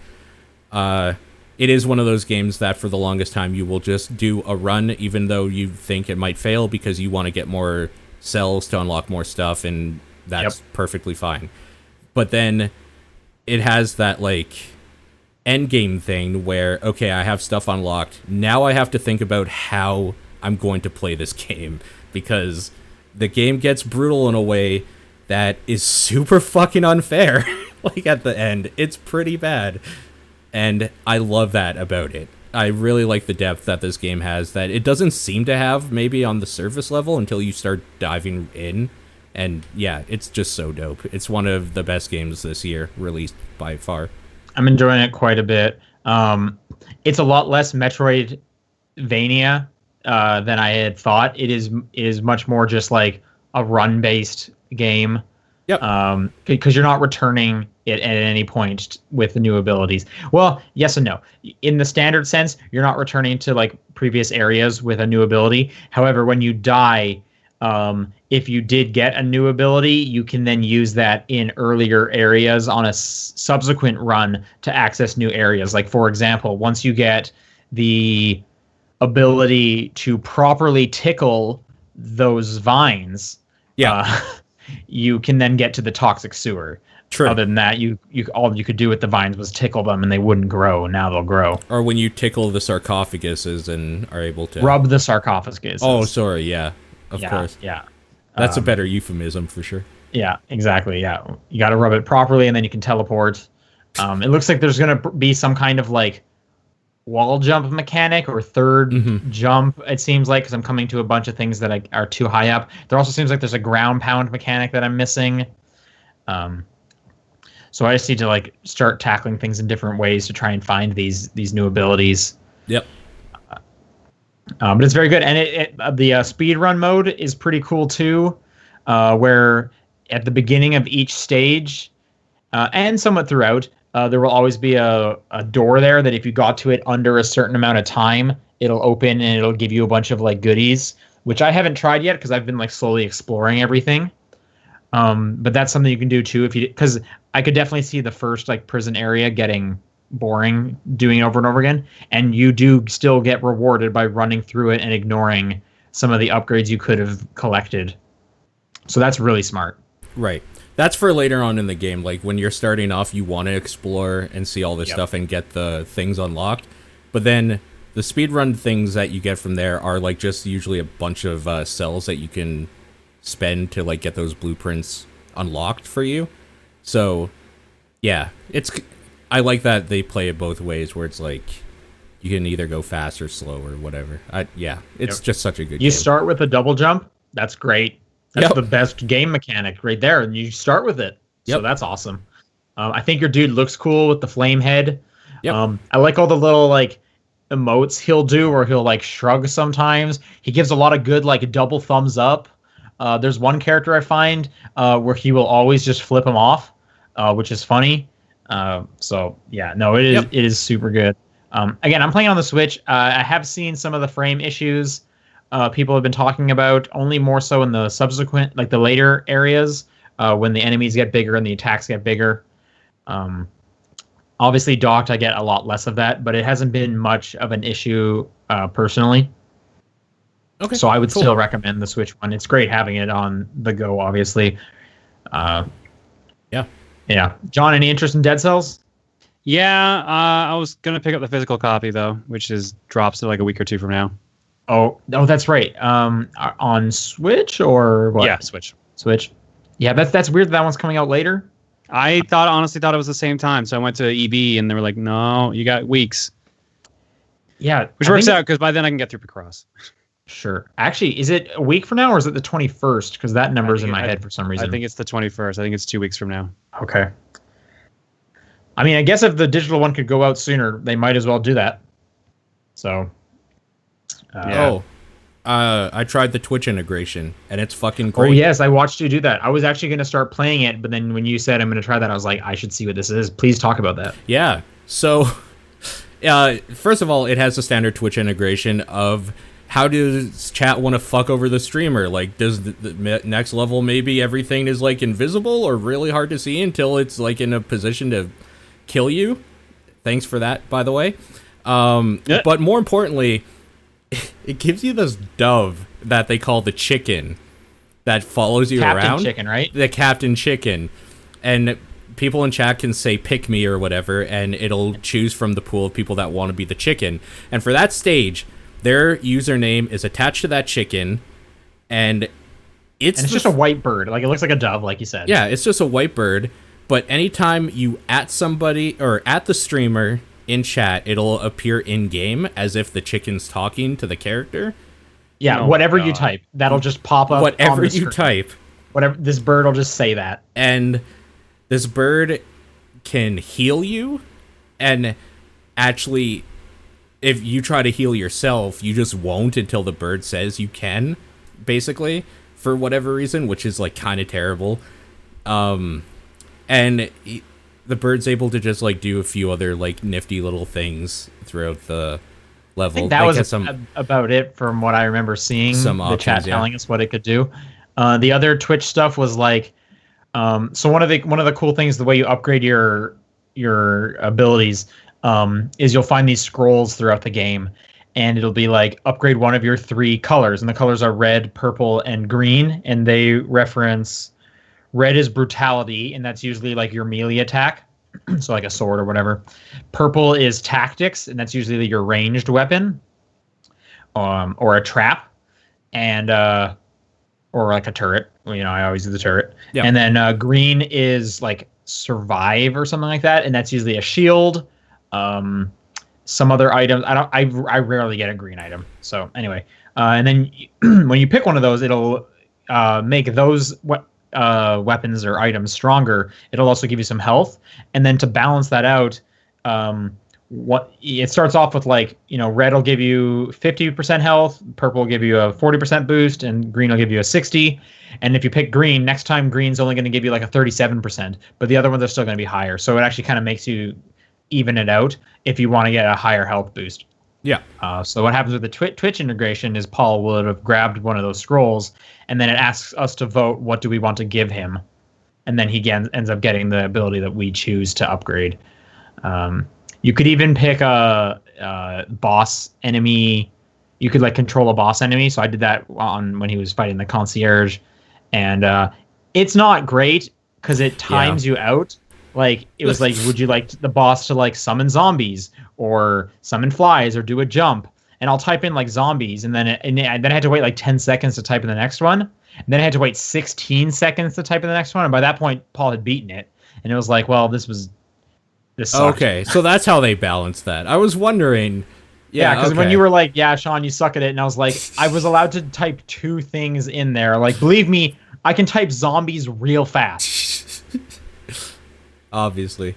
A: It is one of those games that for the longest time you will just do a run even though you think it might fail because you want to get more cells to unlock more stuff, and that's perfectly fine. But then it has that like end game thing where, okay, I have stuff unlocked. Now I have to think about how I'm going to play this game because the game gets brutal in a way that is super fucking unfair. Like at the end, it's pretty bad. And I love that about it. I really like the depth that this game has that it doesn't seem to have maybe on the surface level until you start diving in. And yeah, it's just so dope. It's one of the best games this year released by far.
C: I'm enjoying it quite a bit. It's a lot less Metroidvania than I had thought. It is much more just like a run-based game.
A: Yep.
C: Because you're not returning it at any point with the new abilities. Well, yes and no. In the standard sense, you're not returning to like previous areas with a new ability. However, when you die, if you did get a new ability, you can then use that in earlier areas on a subsequent run to access new areas. Like, for example, once you get the ability to properly tickle those vines, you can then get to the toxic sewer.
A: True.
C: Other than that, you all you could do with the vines was tickle them, and they wouldn't grow. Now they'll grow.
A: Or when you tickle the sarcophaguses and are able to
C: rub the sarcophagus.
A: Oh, sorry. Yeah, of course.
C: Yeah,
A: that's a better euphemism for sure.
C: Yeah, exactly. Yeah, you got to rub it properly, and then you can teleport. It looks like there's gonna be some kind of like wall jump mechanic or third jump, it seems like, because I'm coming to a bunch of things that are too high up. There also seems like there's a ground pound mechanic that I'm missing. So I just need to like start tackling things in different ways to try and find these new abilities.
A: Yep.
C: But it's very good, and the speed run mode is pretty cool too, where at the beginning of each stage, and somewhat throughout, there will always be a door there that if you got to it under a certain amount of time, it'll open and it'll give you a bunch of like goodies, which I haven't tried yet because I've been like slowly exploring everything. But that's something you can do too because I could definitely see the first like prison area getting boring doing it over and over again, and you do still get rewarded by running through it and ignoring some of the upgrades you could have collected. So that's really smart.
A: Right. That's for later on in the game. Like when you're starting off, you want to explore and see all this stuff and get the things unlocked. But then the speedrun things that you get from there are like just usually a bunch of cells that you can spend to like get those blueprints unlocked for you. So yeah, I like that they play it both ways, where it's like you can either go fast or slow or whatever. It's just such a good game.
C: You start with a double jump. That's great. That's the best game mechanic right there, and you start with it. So that's awesome. I think your dude looks cool with the flame head. Yep. I like all the little like emotes he'll do, or he'll like shrug sometimes. He gives a lot of good like double thumbs up. There's one character I find where he will always just flip him off, which is funny. It is super good. Again, I'm playing on the Switch. I have seen some of the frame issues people have been talking about, only more so in the subsequent, like the later areas, when the enemies get bigger and the attacks get bigger. Obviously, docked, I get a lot less of that, but it hasn't been much of an issue personally. Okay. So I would still recommend the Switch one. It's great having it on the go, obviously. Yeah. John, any interest in Dead Cells?
B: Yeah, I was going to pick up the physical copy, though, which drops in like a week or two from now.
C: Oh, that's right. On Switch or what?
B: Yeah, Switch.
C: Yeah, that's weird that one's coming out later.
B: I honestly thought it was the same time, so I went to EB and they were like, "No, you got weeks."
C: Yeah,
B: which works out because by then I can get through Picross.
C: Sure. Actually, is it a week from now or is it the 21st? Because that number's in my head for some reason.
B: I think it's the 21st. I think it's 2 weeks from now.
C: Okay. I mean, I guess if the digital one could go out sooner, they might as well do that. So.
A: I tried the Twitch integration, and it's fucking great.
C: Oh, yes, I watched you do that. I was actually going to start playing it, but then when you said I'm going to try that, I was like, I should see what this is. Please talk about that.
A: Yeah. So, first of all, it has the standard Twitch integration of how does chat want to fuck over the streamer? Like, does the next level maybe everything is, like, invisible or really hard to see until it's, like, in a position to kill you? Thanks for that, by the way. But more importantly, it gives you this dove that they call the chicken that follows you around.
C: Captain Chicken, right?
A: The Captain Chicken. And people in chat can say, pick me or whatever, and it'll choose from the pool of people that want to be the chicken. And for that stage, their username is attached to that chicken, and it's
C: just a white bird. Like, it looks like a dove, like you said.
A: Yeah, it's just a white bird. But anytime you at somebody or at the streamer in chat, it'll appear in game as if the chicken's talking to the character.
C: Yeah, whatever you type, that'll just pop up.
A: Whatever you type,
C: whatever, this bird will just say that.
A: And this bird can heal you, and actually, if you try to heal yourself, you just won't until the bird says you can, basically, for whatever reason, which is like kind of terrible. And the bird's able to just like do a few other like nifty little things throughout the
C: I
A: level.
C: think that
A: Like,
C: was about it from what I remember seeing.
A: Some
C: the
A: options,
C: chat
A: yeah.
C: telling us what it could do. The other Twitch stuff was like, so one of the cool things, the way you upgrade your abilities, is you'll find these scrolls throughout the game, and it'll be like upgrade one of your 3 colors, and the colors are red, purple, and green, and they reference red is brutality, and that's usually like your melee attack, so like a sword or whatever. Purple is tactics, and that's usually your ranged weapon, or a trap, and or like a turret. You know, I always do the turret.
A: Yeah.
C: And then green is like survive or something like that, and that's usually a shield. Some other items. I rarely get a green item. So anyway, and then when you pick one of those, it'll make those weapons or items stronger. It'll also give you some health, and then to balance that out, what it starts off with, like, you know, red will give you 50% health, purple will give you a 40% boost, and green will give you a 60. And if you pick green, next time green's only going to give you like a 37%, but the other ones are still going to be higher. So it actually kind of makes you even it out if you want to get a higher health boost.
A: Yeah.
C: So what happens with the Twitch integration is Paul would have grabbed one of those scrolls, and then it asks us to vote what do we want to give him, and then he ends up getting the ability that we choose to upgrade. You could even pick a boss enemy. You could like control a boss enemy. So I did that when he was fighting the concierge, and it's not great because it times you out. Like, it was like, would you like the boss to like summon zombies or summon flies or do a jump? And I'll type in like zombies, and then I had to wait like 10 seconds to type in the next one. And then I had to wait 16 seconds to type in the next one. And by that point, Paul had beaten it. And it was like, well, this sucked.
A: Okay, so that's how they balanced that. I was wondering.
C: Yeah, because when you were like, yeah, Sean, you suck at it. And I was like, I was allowed to type 2 things in there. Like, believe me, I can type zombies real fast.
A: Obviously.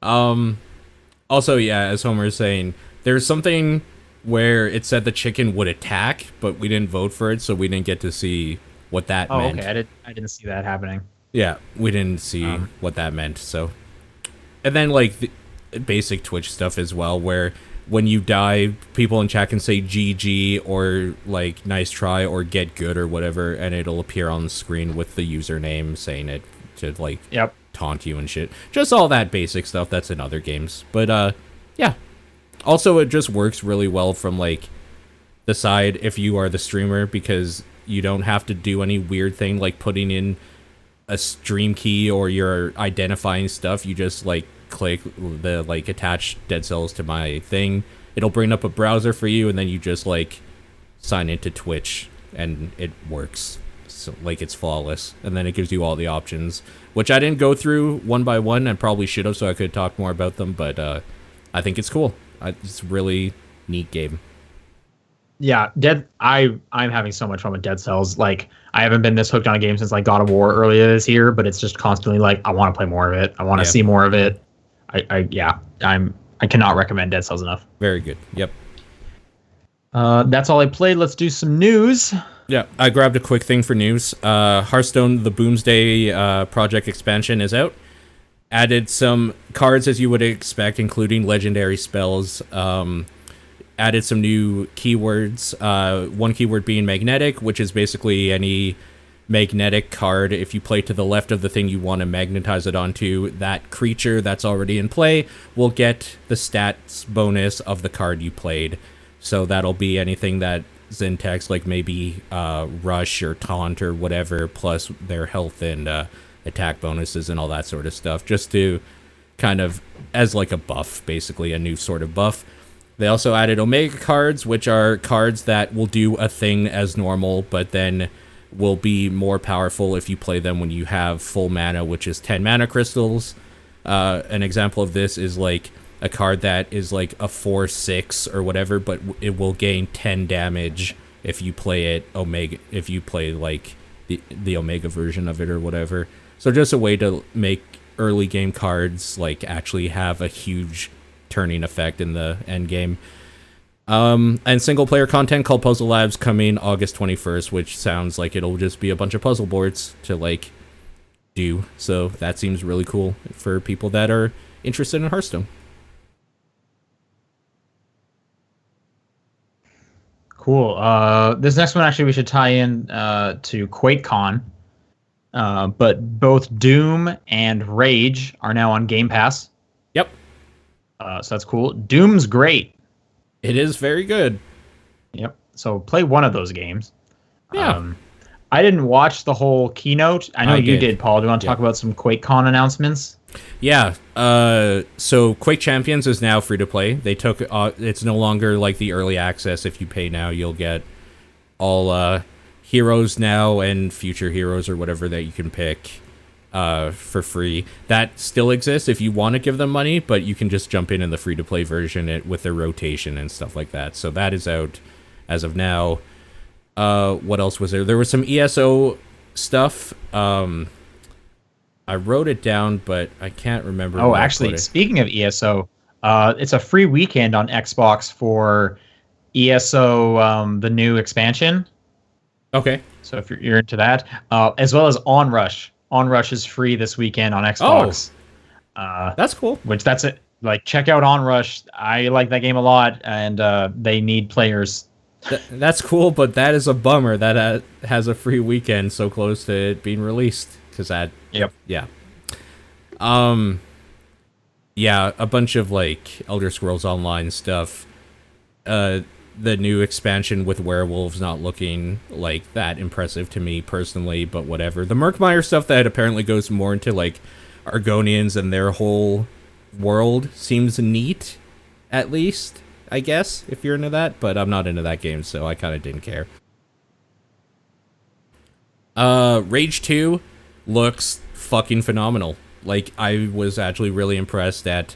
A: Also, yeah, as Homer is saying, there's something where it said the chicken would attack, but we didn't vote for it, so we didn't get to see what that meant.
C: Oh, okay, I didn't see that happening.
A: Yeah, we didn't see what that meant, so. And then, like, the basic Twitch stuff as well, where when you die, people in chat can say GG or, like, nice try or get good or whatever, and it'll appear on the screen with the username saying it to, like, taunt you and shit. Just all that basic stuff that's in other games. But, yeah. Also, it just works really well from, like, the side if you are the streamer, because you don't have to do any weird thing like putting in a stream key or you're identifying stuff. You just, like, click the, like, attach Dead Cells to my thing. It'll bring up a browser for you, and then you just, like, sign into Twitch, and it works. So, like, it's flawless. And then it gives you all the options, which I didn't go through one by one. I probably should have, so I could talk more about them, but I think it's cool. It's a really neat game.
C: Yeah, I'm having so much fun with Dead Cells. Like, I haven't been this hooked on a game since like God of War earlier this year, but it's just constantly like, I want to play more of it. I want to see more of it. I cannot recommend Dead Cells enough.
A: Very good. Yep.
C: That's all I played. Let's do some news.
A: Yeah, I grabbed a quick thing for news. Hearthstone, the Boomsday project expansion is out. Added some cards as you would expect, including legendary spells. Added some new keywords. One keyword being magnetic, which is basically any magnetic card. If you play to the left of the thing you want to magnetize it onto, that creature that's already in play will get the stats bonus of the card you played. So that'll be anything that Zintex, like maybe Rush or Taunt or whatever, plus their health and attack bonuses and all that sort of stuff, just to kind of as like a buff, basically a new sort of buff. They also added Omega cards, which are cards that will do a thing as normal, but then will be more powerful if you play them when you have full mana, which is 10 mana crystals. An example of this is like a card that is like a 4/6 or whatever, but it will gain 10 damage if you play it Omega, if you play like the Omega version of it or whatever. So just a way to make early game cards like actually have a huge turning effect in the end game. And single player content called Puzzle Labs coming August 21st, which sounds like it'll just be a bunch of puzzle boards to like do. So that seems really cool for people that are interested in Hearthstone.
C: Cool. This next one actually we should tie in to QuakeCon. But both Doom and Rage are now on Game Pass.
A: Yep.
C: So that's cool. Doom's great.
A: It is very good.
C: Yep. So play one of those games.
A: Yeah.
C: I didn't watch the whole keynote. I know you did, Paul. Do you want to talk about some QuakeCon announcements?
A: Yeah. So Quake Champions is now free to play. They took it's no longer like the early access. If you pay now, you'll get all heroes now and future heroes or whatever that you can pick for free. That still exists if you want to give them money, but you can just jump in the free to play version with their rotation and stuff like that. So that is out as of now. What else was there? There was some ESO stuff. I wrote it down, but I can't remember.
C: Oh, actually, speaking of ESO, it's a free weekend on Xbox for ESO, the new expansion.
A: Okay.
C: So if you're into that, as well as Onrush. Onrush is free this weekend on Xbox.
A: Oh, that's cool.
C: Which that's it. Like, check out Onrush. I like that game a lot, and they need players.
A: That's cool, but that is a bummer that has a free weekend so close to it being released. Because that,
C: yep,
A: yeah, yeah, a bunch of like Elder Scrolls Online stuff. The new expansion with werewolves not looking like that impressive to me personally, but whatever. The Murkmire stuff that apparently goes more into like Argonians and their whole world seems neat, at least. I guess, if you're into that, but I'm not into that game, so I kind of didn't care. Rage 2 looks fucking phenomenal. Like, I was actually really impressed at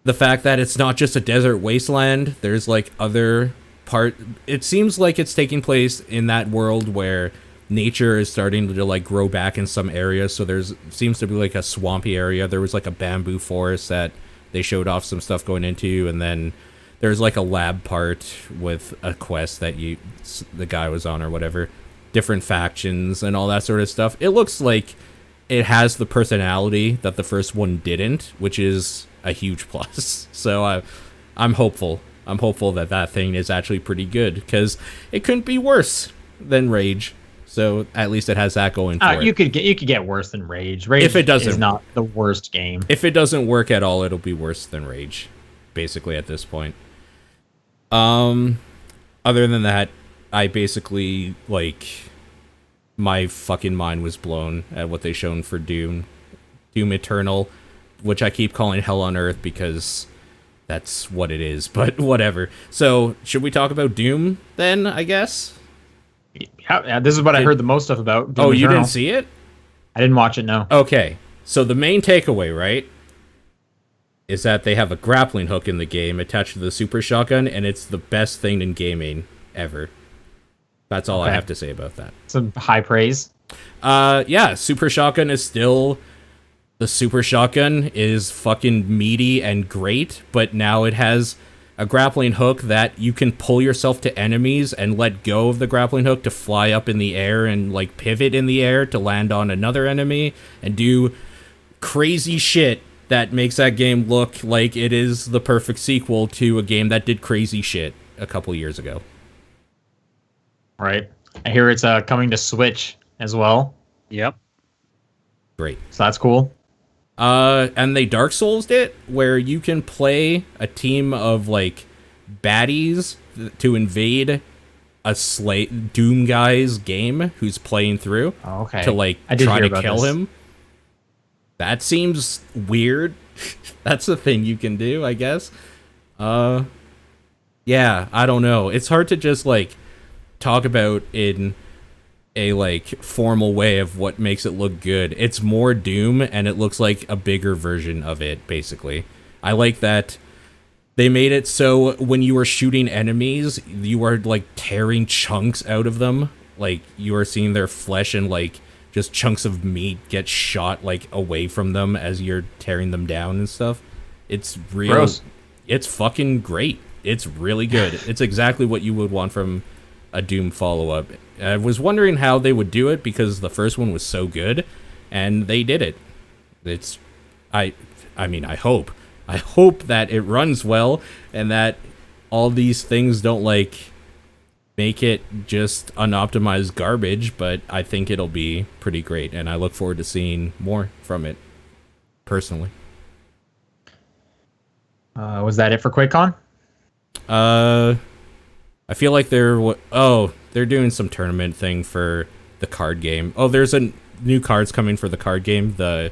A: the fact that it's not just a desert wasteland. There's, like, other part... It seems like it's taking place in that world where nature is starting to, like, grow back in some areas, so there's seems to be, like, a swampy area. There was, like, a bamboo forest that they showed off some stuff going into, and then... There's like a lab part with a quest that the guy was on or whatever, different factions and all that sort of stuff. It looks like it has the personality that the first one didn't, which is a huge plus. So I'm hopeful. I'm hopeful that thing is actually pretty good because it couldn't be worse than Rage. So at least it has that going for it.
C: You could get worse than Rage. Rage
A: if it doesn't,
C: is not the worst game.
A: If it doesn't work at all, it'll be worse than Rage, basically at this point. Other than that, I basically, like, my fucking mind was blown at what they shown for Doom Eternal, which I keep calling Hell on Earth because that's what it is, but whatever. So, should we talk about Doom then, I guess?
C: Yeah, this is what I heard the most stuff about. Doom
A: Eternal.
C: You
A: didn't see it?
C: I didn't watch it, no.
A: Okay, so the main takeaway, right, is that they have a grappling hook in the game attached to the super shotgun, and it's the best thing in gaming ever. That's all I have to say about that.
C: Some high praise.
A: Yeah, super shotgun is still... The super shotgun is fucking meaty and great, but now it has a grappling hook that you can pull yourself to enemies and let go of the grappling hook to fly up in the air and, like, pivot in the air to land on another enemy and do crazy shit that makes that game look like it is the perfect sequel to a game that did crazy shit a couple years ago.
C: Right. I hear it's coming to Switch as well.
B: Yep.
A: Great.
C: So that's cool.
A: And they Dark Souls'd it, where you can play a team of, like, baddies to invade a Doom guy's game who's playing through to, like, try to kill him. That seems weird. That's a thing you can do, I guess. Yeah, I don't know. It's hard to just, like, talk about in a, like, formal way of what makes it look good. It's more Doom, and it looks like a bigger version of it, basically. I like that they made it so when you are shooting enemies, you are, like, tearing chunks out of them. Like, you are seeing their flesh and, like, just chunks of meat get shot, like, away from them as you're tearing them down and stuff. It's real.
C: Gross.
A: It's fucking great. It's really good. It's exactly what you would want from a Doom follow-up. I was wondering how they would do it because the first one was so good, and they did it. It's, I mean, I hope that it runs well and that all these things don't like make it just unoptimized garbage, but I think it'll be pretty great, and I look forward to seeing more from it personally.
C: Was that it for QuakeCon?
A: I feel like they're doing some tournament thing for the card game. Oh, there's a new cards coming for the card game, the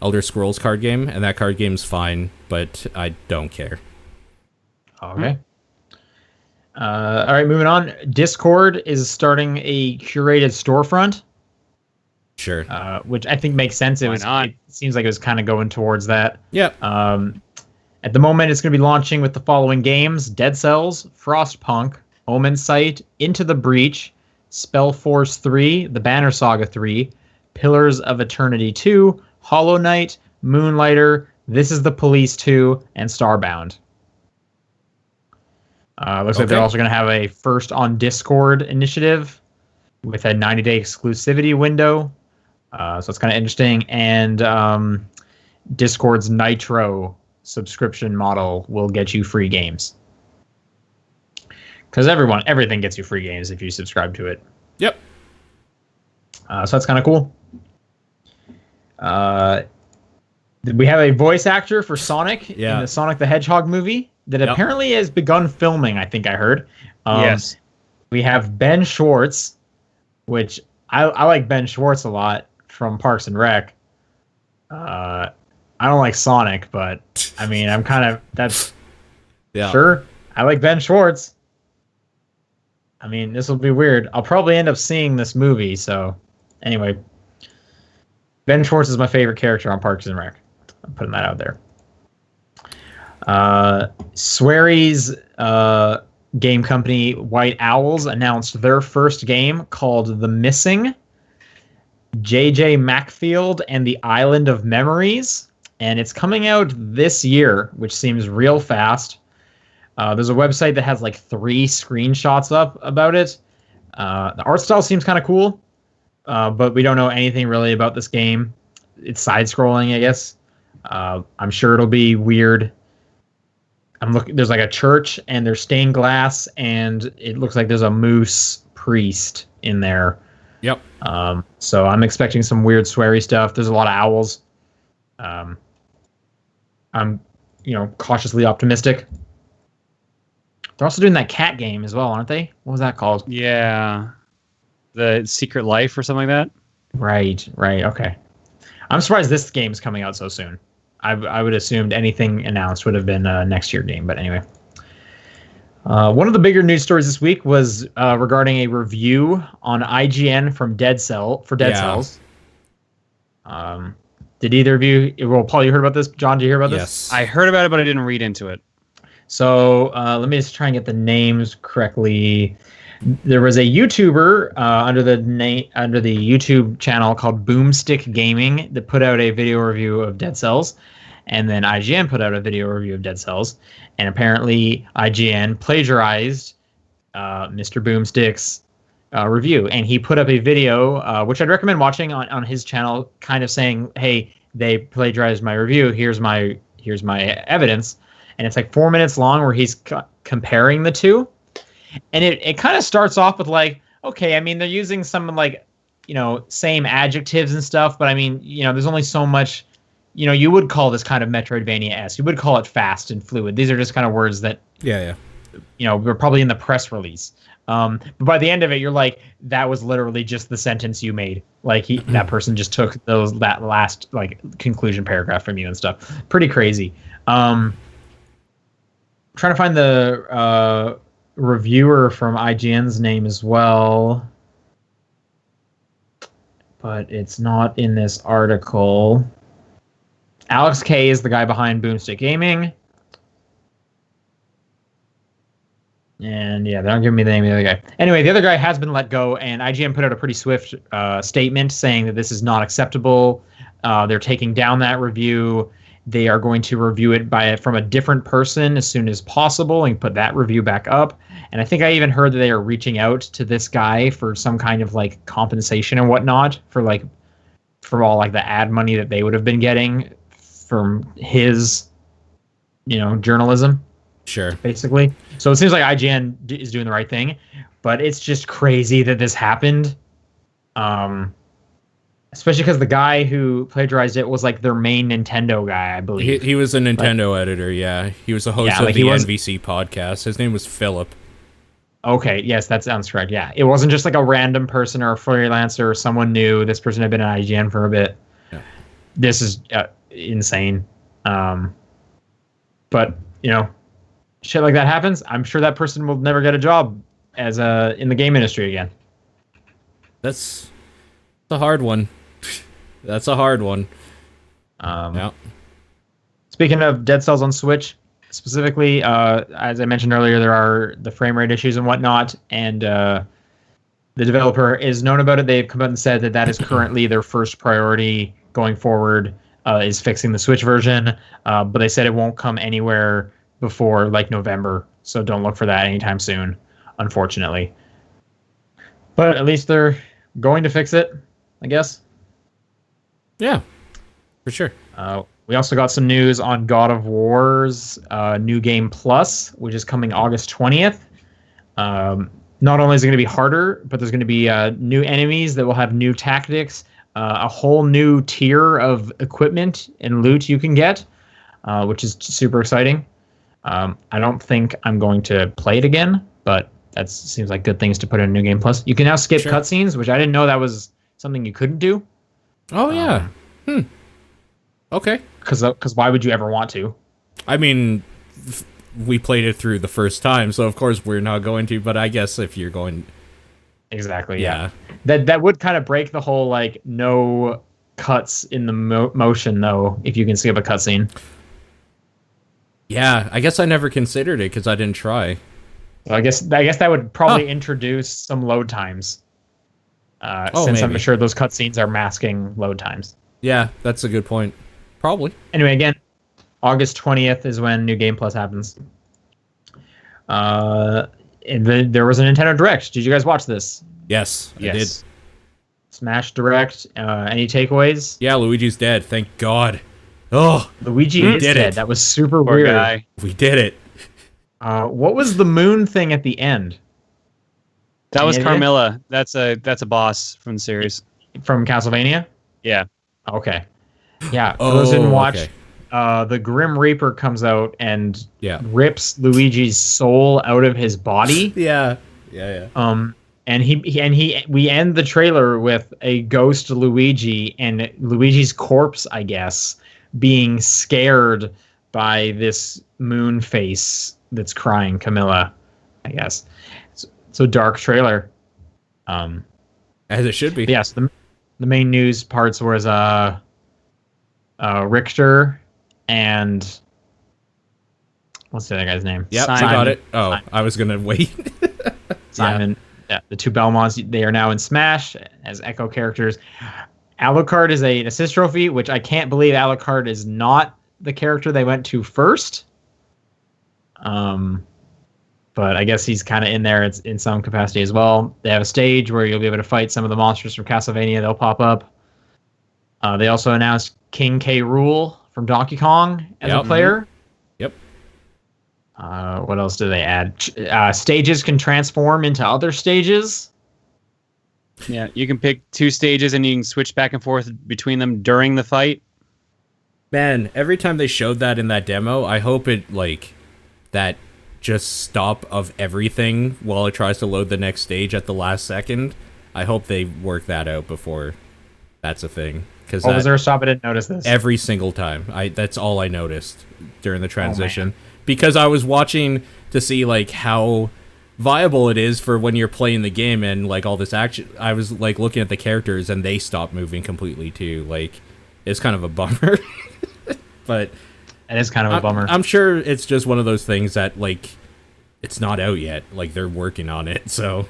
A: Elder Scrolls card game, and that card game's fine, but I don't care.
C: Okay. All right, moving on. Discord is starting a curated storefront.
A: Sure.
C: Which I think makes sense. It seems like it was kind of going towards that.
A: Yep.
C: At the moment, it's going to be launching with the following games: Dead Cells, Frostpunk, Omen Sight, Into the Breach, Spellforce 3, The Banner Saga 3, Pillars of Eternity 2, Hollow Knight, Moonlighter, This is the Police 2, and Starbound. Looks like they're also going to have a First on Discord initiative with a 90-day exclusivity window. So it's kind of interesting. And Discord's Nitro subscription model will get you free games. Because everything gets you free games if you subscribe to it.
A: Yep.
C: So that's kind of cool. We have a voice actor for Sonic in the Sonic the Hedgehog movie that apparently has begun filming, I think I heard.
B: Yes.
C: We have Ben Schwartz, which I like Ben Schwartz a lot from Parks and Rec. I don't like Sonic, but I mean, I'm kind of, that's sure. I like Ben Schwartz. I mean, this will be weird. I'll probably end up seeing this movie. So anyway, Ben Schwartz is my favorite character on Parks and Rec. I'm putting that out there. Swery's game company, White Owls, announced their first game called The Missing, JJ Macfield and the Island of Memories. And it's coming out this year, which seems real fast. There's a website that has like 3 screenshots up about it. The art style seems kind of cool, but we don't know anything really about this game. It's side-scrolling, I guess. I'm sure it'll be weird. There's like a church, and there's stained glass, and it looks like there's a moose priest in there.
A: Yep.
C: So I'm expecting some weird sweary stuff. There's a lot of owls. I'm, cautiously optimistic. They're also doing that cat game as well, aren't they? What was that called?
B: Yeah. The Secret Life or something like that?
C: Right. Okay. I'm surprised this game's coming out so soon. I would assumed anything announced would have been a next year game, but anyway. One of the bigger news stories this week was regarding a review on IGN from Dead Cells. Did either of you? Well, Paul, you heard about this? John, did you hear about this?
A: Yes.
B: I heard about it, but I didn't read into it.
C: So let me just try and get the names correctly. There was a YouTuber under the YouTube channel called Boomstick Gaming that put out a video review of Dead Cells, and then IGN put out a video review of Dead Cells, and apparently IGN plagiarized Mr. Boomstick's review, and he put up a video which I'd recommend watching on his channel, kind of saying, "Hey, they plagiarized my review. Here's my evidence." And it's like 4 minutes long where he's comparing the two. And it kind of starts off with like, okay, I mean, they're using some like, same adjectives and stuff. But I mean, there's only so much, you would call this kind of Metroidvania-esque. You would call it fast and fluid. These are just kind of words that, were probably in the press release. But by the end of it, you're like, that was literally just the sentence you made. Like that person just took that last like conclusion paragraph from you and stuff. Pretty crazy. Trying to find the reviewer from IGN's name as well, but it's not in this article. Alex K is the guy behind Boomstick Gaming. And yeah, they don't give me the name of the other guy. Anyway, the other guy has been let go, and IGN put out a pretty swift statement saying that this is not acceptable. They're taking down that review. They are going to review it from a different person as soon as possible and put that review back up. And I think I even heard that they are reaching out to this guy for some kind of like compensation and whatnot for from all like the ad money that they would have been getting from his, journalism.
A: Sure.
C: Basically. So it seems like IGN is doing the right thing, but it's just crazy that this happened. Especially because the guy who plagiarized it was like their main Nintendo guy, I believe.
A: He was a Nintendo editor, yeah. He was the host of the NVC podcast. His name was Philip.
C: Okay, yes, that sounds correct. Yeah, it wasn't just like a random person or a freelancer or someone new. This person had been at IGN for a bit. Yeah. This is insane. But shit like that happens. I'm sure that person will never get a job as in the game industry again.
A: That's a hard one. That's a hard one.
C: Yeah. Speaking of Dead Cells on Switch, specifically, as I mentioned earlier, there are the frame rate issues and whatnot, and the developer is known about it. They've come out and said that is currently their first priority going forward, is fixing the Switch version, but they said it won't come anywhere before like November, so don't look for that anytime soon, unfortunately. But at least they're going to fix it, I guess.
A: Yeah, for sure.
C: We also got some news on God of War's New Game Plus, which is coming August 20th. Not only is it going to be harder, but there's going to be new enemies that will have new tactics, a whole new tier of equipment and loot you can get, which is super exciting. I don't think I'm going to play it again, but that seems like good things to put in New Game Plus. You can now skip cutscenes, which I didn't know that was something you couldn't do.
A: Oh, yeah. Okay.
C: Because why would you ever want to?
A: I mean, we played it through the first time, so of course we're not going to, but I guess if you're going...
C: Exactly, yeah. That would kind of break the whole, like, no cuts in the motion, though, if you can skip a cutscene.
A: Yeah, I guess I never considered it because I didn't try.
C: Well, I guess that would probably introduce some load times. Since maybe. I'm sure those cutscenes are masking load times.
A: Yeah, that's a good point. Probably.
C: Anyway, again, August 20th is when New Game Plus happens. There was a Nintendo Direct. Did you guys watch this?
A: Yes, I did.
C: Smash Direct. Any takeaways?
A: Yeah, Luigi's dead. Thank God. Oh,
C: Luigi is dead. That was super weird. Guy.
A: We did it.
C: What was the moon thing at the end?
B: That was Carmilla. That's a boss from the series.
C: From Castlevania?
B: Yeah.
C: Okay. Yeah. For those who didn't watch, the Grim Reaper comes out and rips Luigi's soul out of his body.
A: Yeah.
C: And we end the trailer with a ghost Luigi and Luigi's corpse, I guess, being scared by this moon face that's crying, Camilla, I guess. So dark trailer.
A: As it should be.
C: Yes, the main news parts was Richter and what's the other guy's name?
A: Yep, I got it. Oh, Simon. I was gonna wait.
C: Simon, the two Belmonts, they are now in Smash as Echo characters. Alucard is an assist trophy, which I can't believe Alucard is not the character they went to first. But I guess he's kind of in there in some capacity as well. They have a stage where you'll be able to fight some of the monsters from Castlevania. They'll pop up. They also announced King K. Rool from Donkey Kong as a player.
A: Yep.
C: What else do they add? Stages can transform into other stages.
B: Yeah, you can pick two stages and you can switch back and forth between them during the fight.
A: Man, every time they showed that in that demo, I hope it, like, that just stop of everything while it tries to load the next stage at the last second. I hope they work that out before that's a thing.
C: Was there a stop? I didn't notice this.
A: Every single time. That's all I noticed during the transition. Because I was watching to see, like, how viable it is for when you're playing the game and, like, all this action. I was, like, looking at the characters and they stopped moving completely, too. Like, it's kind of a bummer. But
C: it is kind of a bummer.
A: I'm sure it's just one of those things that, like, it's not out yet. Like, they're working on it, so...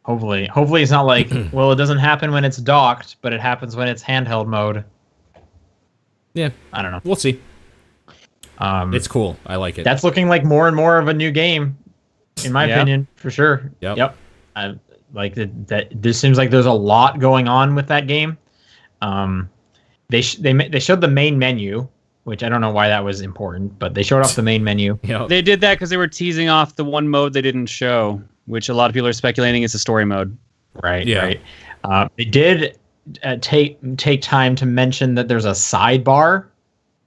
C: Hopefully it's not like, well, it doesn't happen when it's docked, but it happens when it's handheld mode.
A: Yeah.
C: I don't know.
A: We'll see. It's cool. I like it.
C: That's looking like more and more of a new game, in my opinion, for sure.
A: Yep.
C: This seems like there's a lot going on with that game. They showed the main menu, which I don't know why that was important, but they showed off the main menu.
A: Yep.
B: They did that because they were teasing off the one mode they didn't show, which a lot of people are speculating is the story mode.
C: Right.
A: Yeah.
C: Right. They did take time to mention that there's a sidebar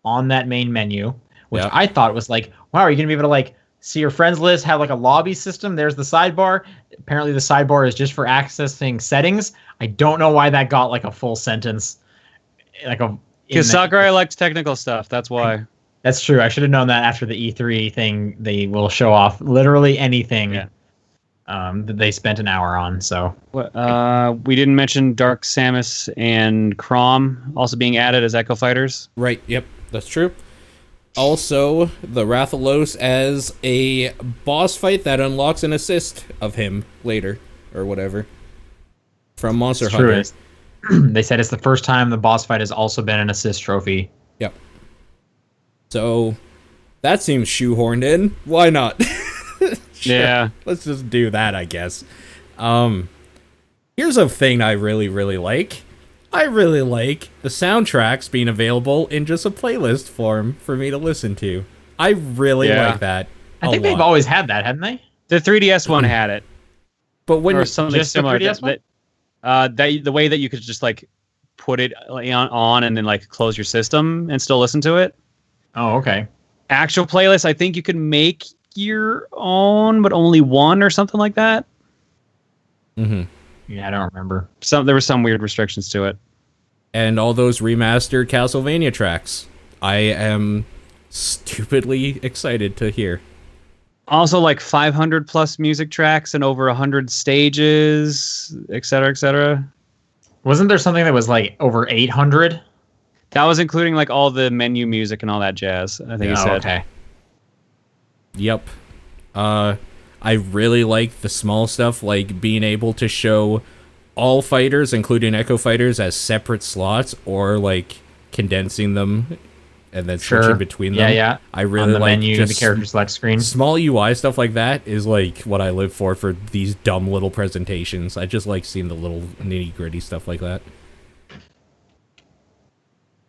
C: on that main menu, which
A: Yep.
C: I thought was like, wow, are you gonna be able to like see your friends list, have like a lobby system? There's the sidebar. Apparently the sidebar is just for accessing settings. I don't know why that got like a full sentence.
B: Because Sakurai likes technical stuff. That's why.
C: That's true. I should have known that after the E3 thing. They will show off literally anything that they spent an hour on. So
B: we didn't mention Dark Samus and Crom also being added as Echo Fighters.
A: Right. Yep. That's true. Also, the Rathalos as a boss fight that unlocks an assist of him later or whatever from Monster Hunter.
C: They said it's the first time the boss fight has also been an assist trophy.
A: Yep. So that seems shoehorned in. Why not? Sure.
B: Yeah.
A: Let's just do that, I guess. Here's a thing I really, really like. I really like the soundtracks being available in just a playlist form for me to listen to. I really like that.
C: I think they've always had that, hadn't they?
B: The 3DS one had it.
A: But when
B: or something
C: just the
B: similar.
C: 3DS one?
B: The way that you could just like put it on and then like close your system and still listen to it.
C: Oh, okay.
B: Actual playlist, I think you could make your own, but only one or something like that.
A: Mm-hmm.
C: Yeah, I don't remember.
B: There were some weird restrictions to it.
A: And all those remastered Castlevania tracks. I am stupidly excited to hear.
B: Also, like 500 plus music tracks and over 100 stages, et cetera, et cetera.
C: Wasn't there something that was like over 800?
B: That was including like all the menu music and all that jazz. I think he said.
C: Okay.
A: Yep. I really like the small stuff, like being able to show all fighters, including Echo Fighters, as separate slots, or like condensing them and then switching between them.
C: Yeah.
A: I really
C: on the
A: like
C: menu,
A: just
C: the character select screen.
A: small UI stuff like that is like what I live for these dumb little presentations. I just like seeing the little nitty gritty stuff like that.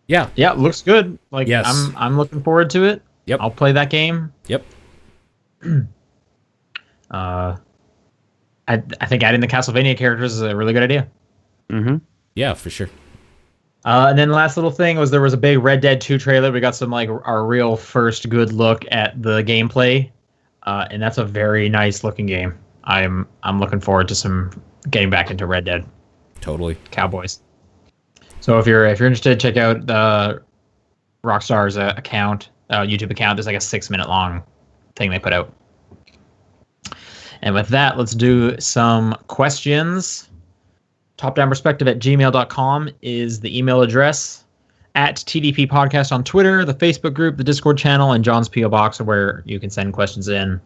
A: Yeah.
C: Yeah, looks good. Like
A: Yes.
C: I'm looking forward to it.
A: Yep.
C: I'll play that game.
A: Yep.
C: I think adding the Castlevania characters is a really good idea.
B: Mm-hmm.
A: Yeah, for sure.
C: And then the last little thing was there was a big Red Dead 2 trailer. We got some like our real first good look at the gameplay, and that's a very nice looking game. I'm looking forward to some getting back into Red Dead
A: Totally.
C: Cowboys. So if you're interested, check out the Rockstar's YouTube account. There's like a 6-minute long thing they put out. And with that, let's do some questions. topdownperspective@gmail.com is the email address. At TDP Podcast on Twitter, the Facebook group, the Discord channel, and John's P.O. Box are where you can send questions in.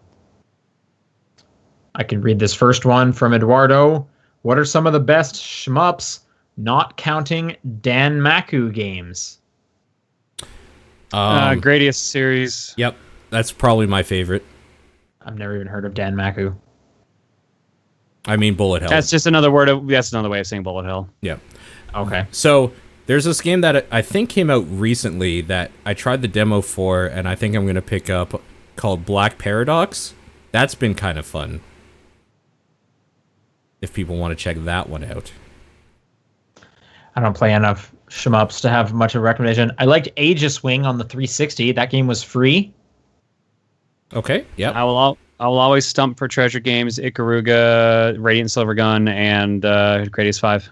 C: I can read this first one from Eduardo. What are some of the best shmups, not counting Dan Maku games?
B: Gradius series.
A: Yep. That's probably my favorite.
C: I've never even heard of Dan Maku.
A: I mean, Bullet Hell.
B: That's another way of saying bullet hell.
A: Yeah.
C: Okay.
A: So there's this game that I think came out recently that I tried the demo for, and I think I'm going to pick up, called Black Paradox. That's been kind of fun. If people want to check that one out.
C: I don't play enough shmups to have much of a recommendation. I liked Aegis Wing on the 360. That game was free.
A: Okay. Yeah.
B: I will always stump for treasure games, Ikaruga, Radiant Silvergun, and Gradius 5.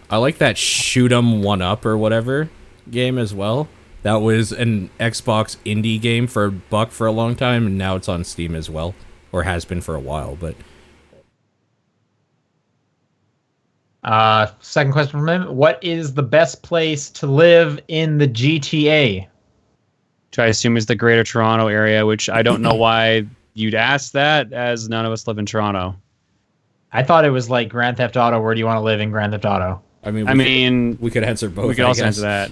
A: I like that Shoot 'em One Up or whatever game as well. That was an Xbox indie game for $1 for a long time, and now it's on Steam as well, or has been for a while. But
C: Second question from him. What is the best place to live in the GTA?
B: Which I assume is the Greater Toronto area, which I don't know why you'd ask that, as none of us live in Toronto.
C: I thought it was like Grand Theft Auto. Where do you want to live in Grand Theft Auto?
A: I mean, we could answer both.
B: We could also answer that.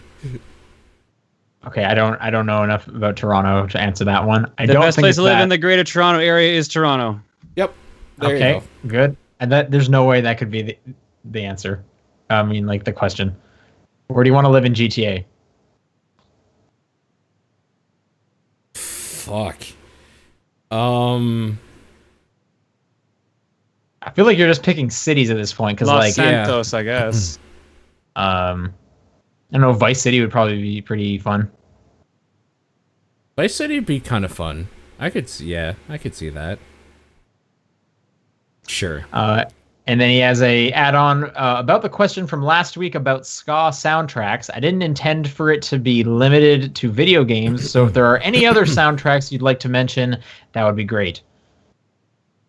C: Okay, I don't know enough about Toronto to answer that one.
B: The best place to live in the Greater Toronto area is Toronto.
A: Yep. There
C: Okay,
A: you go.
C: good. And there's no way that could be the answer. I mean, like the question. Where do you want to live in GTA?
A: Fuck.
C: I feel like you're just picking cities at this point because,
B: Los
C: like,
B: Santos, I guess.
C: I don't know. Vice City would probably be pretty fun.
A: Vice City would be kind of fun. I could see that. Sure.
C: And then he has a add-on about the question from last week about ska soundtracks. I didn't intend for it to be limited to video games, so if there are any other soundtracks you'd like to mention, that would be great.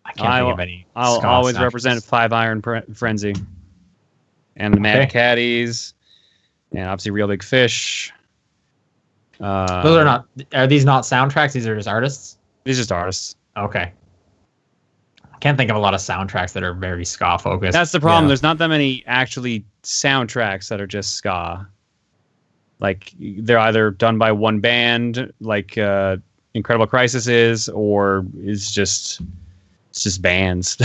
C: I can't think of any.
B: I'll
C: ska
B: always
C: soundtracks.
B: represent Five Iron Frenzy. And the Mad Caddies. And obviously Real Big Fish.
C: Those are not. Are these not soundtracks? These are just artists.
B: These are just artists.
C: Okay. I can't think of a lot of soundtracks that are very ska focused.
B: That's the problem.
A: Yeah.
B: There's not that many actually soundtracks that are just ska. Like they're either done by one band, like Incredible Crisis is, or it's just bands.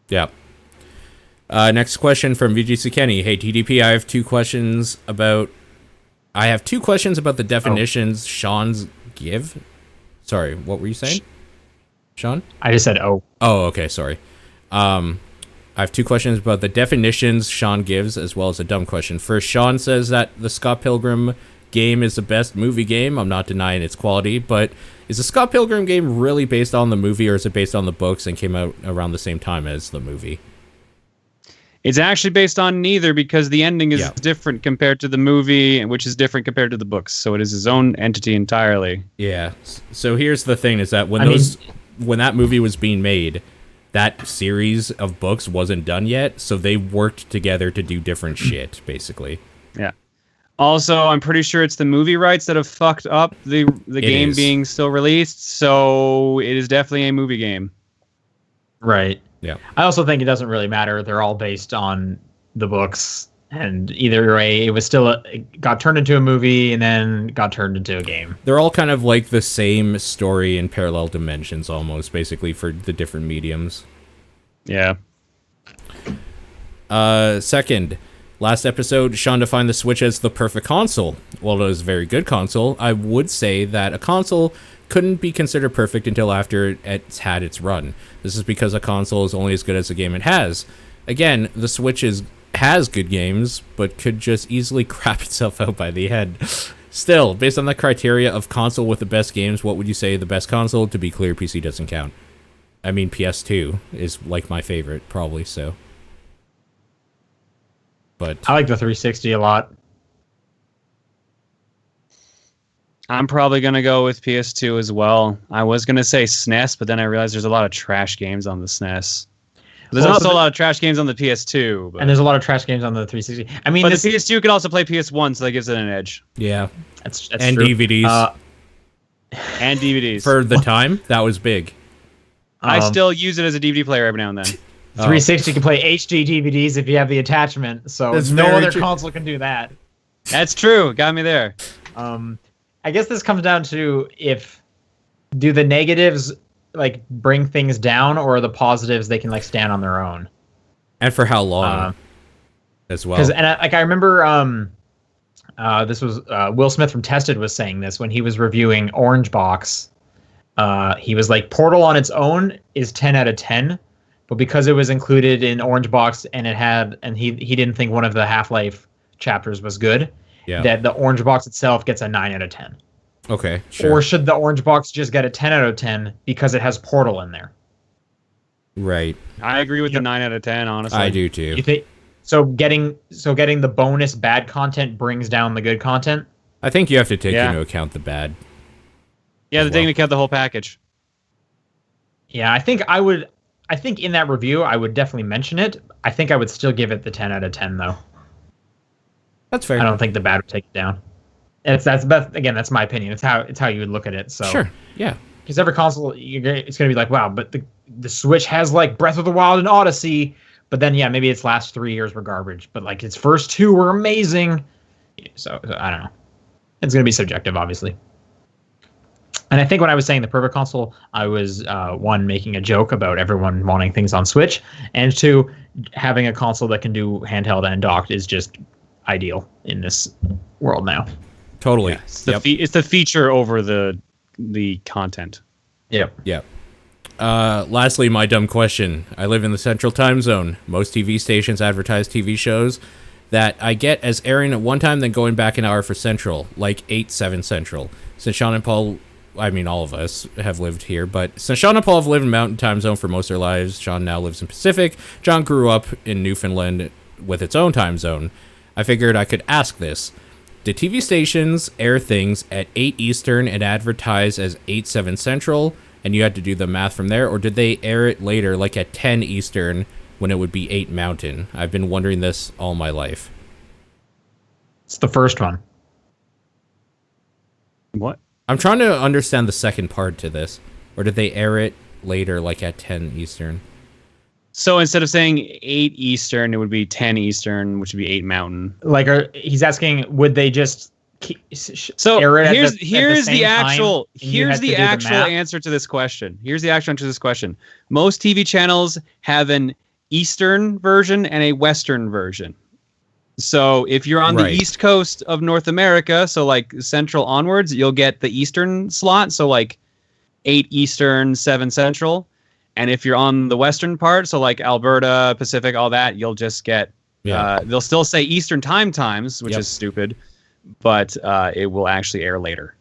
A: Yeah. Next question from VGC Kenny. Hey TDP, I have two questions about the definitions Sean's give. Sorry, what were you saying? Sean?
C: I just said, oh.
A: Oh, okay, sorry. I have two questions about the definitions Sean gives, as well as a dumb question. First, Sean says that the Scott Pilgrim game is the best movie game. I'm not denying its quality, but is the Scott Pilgrim game really based on the movie, or is it based on the books and came out around the same time as the movie?
B: It's actually based on neither, because the ending is different compared to the movie, which is different compared to the books. So it is his own entity entirely.
A: Yeah. So here's the thing: is that when that movie was being made, that series of books wasn't done yet, so they worked together to do different shit, basically.
B: Yeah. Also, I'm pretty sure it's the movie rights that have fucked up the game being still released, so it is definitely a movie game.
C: Right.
A: Yeah.
C: I also think it doesn't really matter. They're all based on the books, and either way, it was still it got turned into a movie and then got turned into a game.
A: They're all kind of like the same story in parallel dimensions, almost, basically, for the different mediums.
B: Yeah.
A: Second, last episode, Sean defined the Switch as the perfect console. While it is a very good console, I would say that a console couldn't be considered perfect until after it's had its run. This is because a console is only as good as the game it has. Again, the Switch has good games, but could just easily crap itself out by the end. Still, based on the criteria of console with the best games, what would you say the best console? To be clear, PC doesn't count. I mean, PS2 is like my favorite, probably, so. But
C: I like the 360 a lot.
B: I'm probably going to go with PS2 as well. I was going to say SNES, but then I realized there's a lot of trash games on the SNES. There's also a lot of trash games on the PS2. But...
C: And there's a lot of trash games on the 360. I mean,
B: but the PS2 can also play PS1, so that gives it an edge.
A: yeah.
C: That's
A: and
C: true.
A: DVDs.
B: And DVDs.
A: For the time, that was big.
B: I still use it as a DVD player every now and then.
C: 360 can play HD DVDs if you have the attachment, so
A: That's
C: no
A: very
C: other
A: true.
C: console can do that.
B: That's true. Got me there.
C: I guess this comes down to do the negatives like bring things down, or the positives they can like stand on their own.
A: And for how long as well.
C: Because I remember this was Will Smith from Tested was saying this when he was reviewing Orange Box. He was like, Portal on its own is 10 out of 10, but because it was included in Orange Box and he didn't think one of the Half-Life chapters was good, that the Orange Box itself gets a 9 out of 10.
A: Okay, sure.
C: Or should the Orange Box just get a 10 out of 10 because it has Portal in there?
A: Right.
B: I agree with the 9 out of 10, honestly.
A: I do too.
C: You think so? Getting the bonus bad content brings down the good content.
A: I think you have to take into account the bad.
B: Yeah, they're taking into account the whole package.
C: Yeah, I think in that review I would definitely mention it. I think I would still give it the 10 out of 10 though.
A: That's fair.
C: I don't think the bad would take it down. That's my opinion. It's how you would look at it. So
A: sure, yeah.
C: Because every console, it's going to be like, wow, but the Switch has like Breath of the Wild and Odyssey, but then maybe its last 3 years were garbage, but like its first 2 were amazing. So I don't know. It's going to be subjective, obviously. And I think when I was saying the perfect console, I was one, making a joke about everyone wanting things on Switch, and two, having a console that can do handheld and docked is just ideal in this world now.
A: Totally.
B: Yeah, it's the feature over the content.
A: Yep. Lastly, my dumb question. I live in the Central Time Zone. Most TV stations advertise TV shows that I get as airing at one time, then going back an hour for Central, like 8/7 Central. Since Sean and Paul, I mean, all of us have lived here, but since Sean and Paul have lived in Mountain Time Zone for most of their lives, Sean now lives in Pacific. John grew up in Newfoundland with its own time zone. I figured I could ask this. Do TV stations air things at 8 Eastern and advertise as 8/7 Central, and you had to do the math from there, or did they air it later, like at 10 Eastern, when it would be 8 Mountain? I've been wondering this all my life.
C: It's the first one.
B: What?
A: I'm trying to understand the second part to this. Or did they air it later, like at 10 Eastern?
B: So instead of saying 8 Eastern, it would be 10 Eastern, which would be 8 Mountain.
C: Like, he's asking, would they just
B: so
C: air it
B: here's the actual
C: math?
B: answer to this question. Here's the actual answer to this question. Most TV channels have an Eastern version and a Western version. So if you're on the East Coast of North America, so like Central onwards, you'll get the Eastern slot. So like 8 Eastern, 7 Central. And if you're on the Western part, so like Alberta, Pacific, all that, you'll just get, they'll still say Eastern times, which is stupid, but it will actually air later.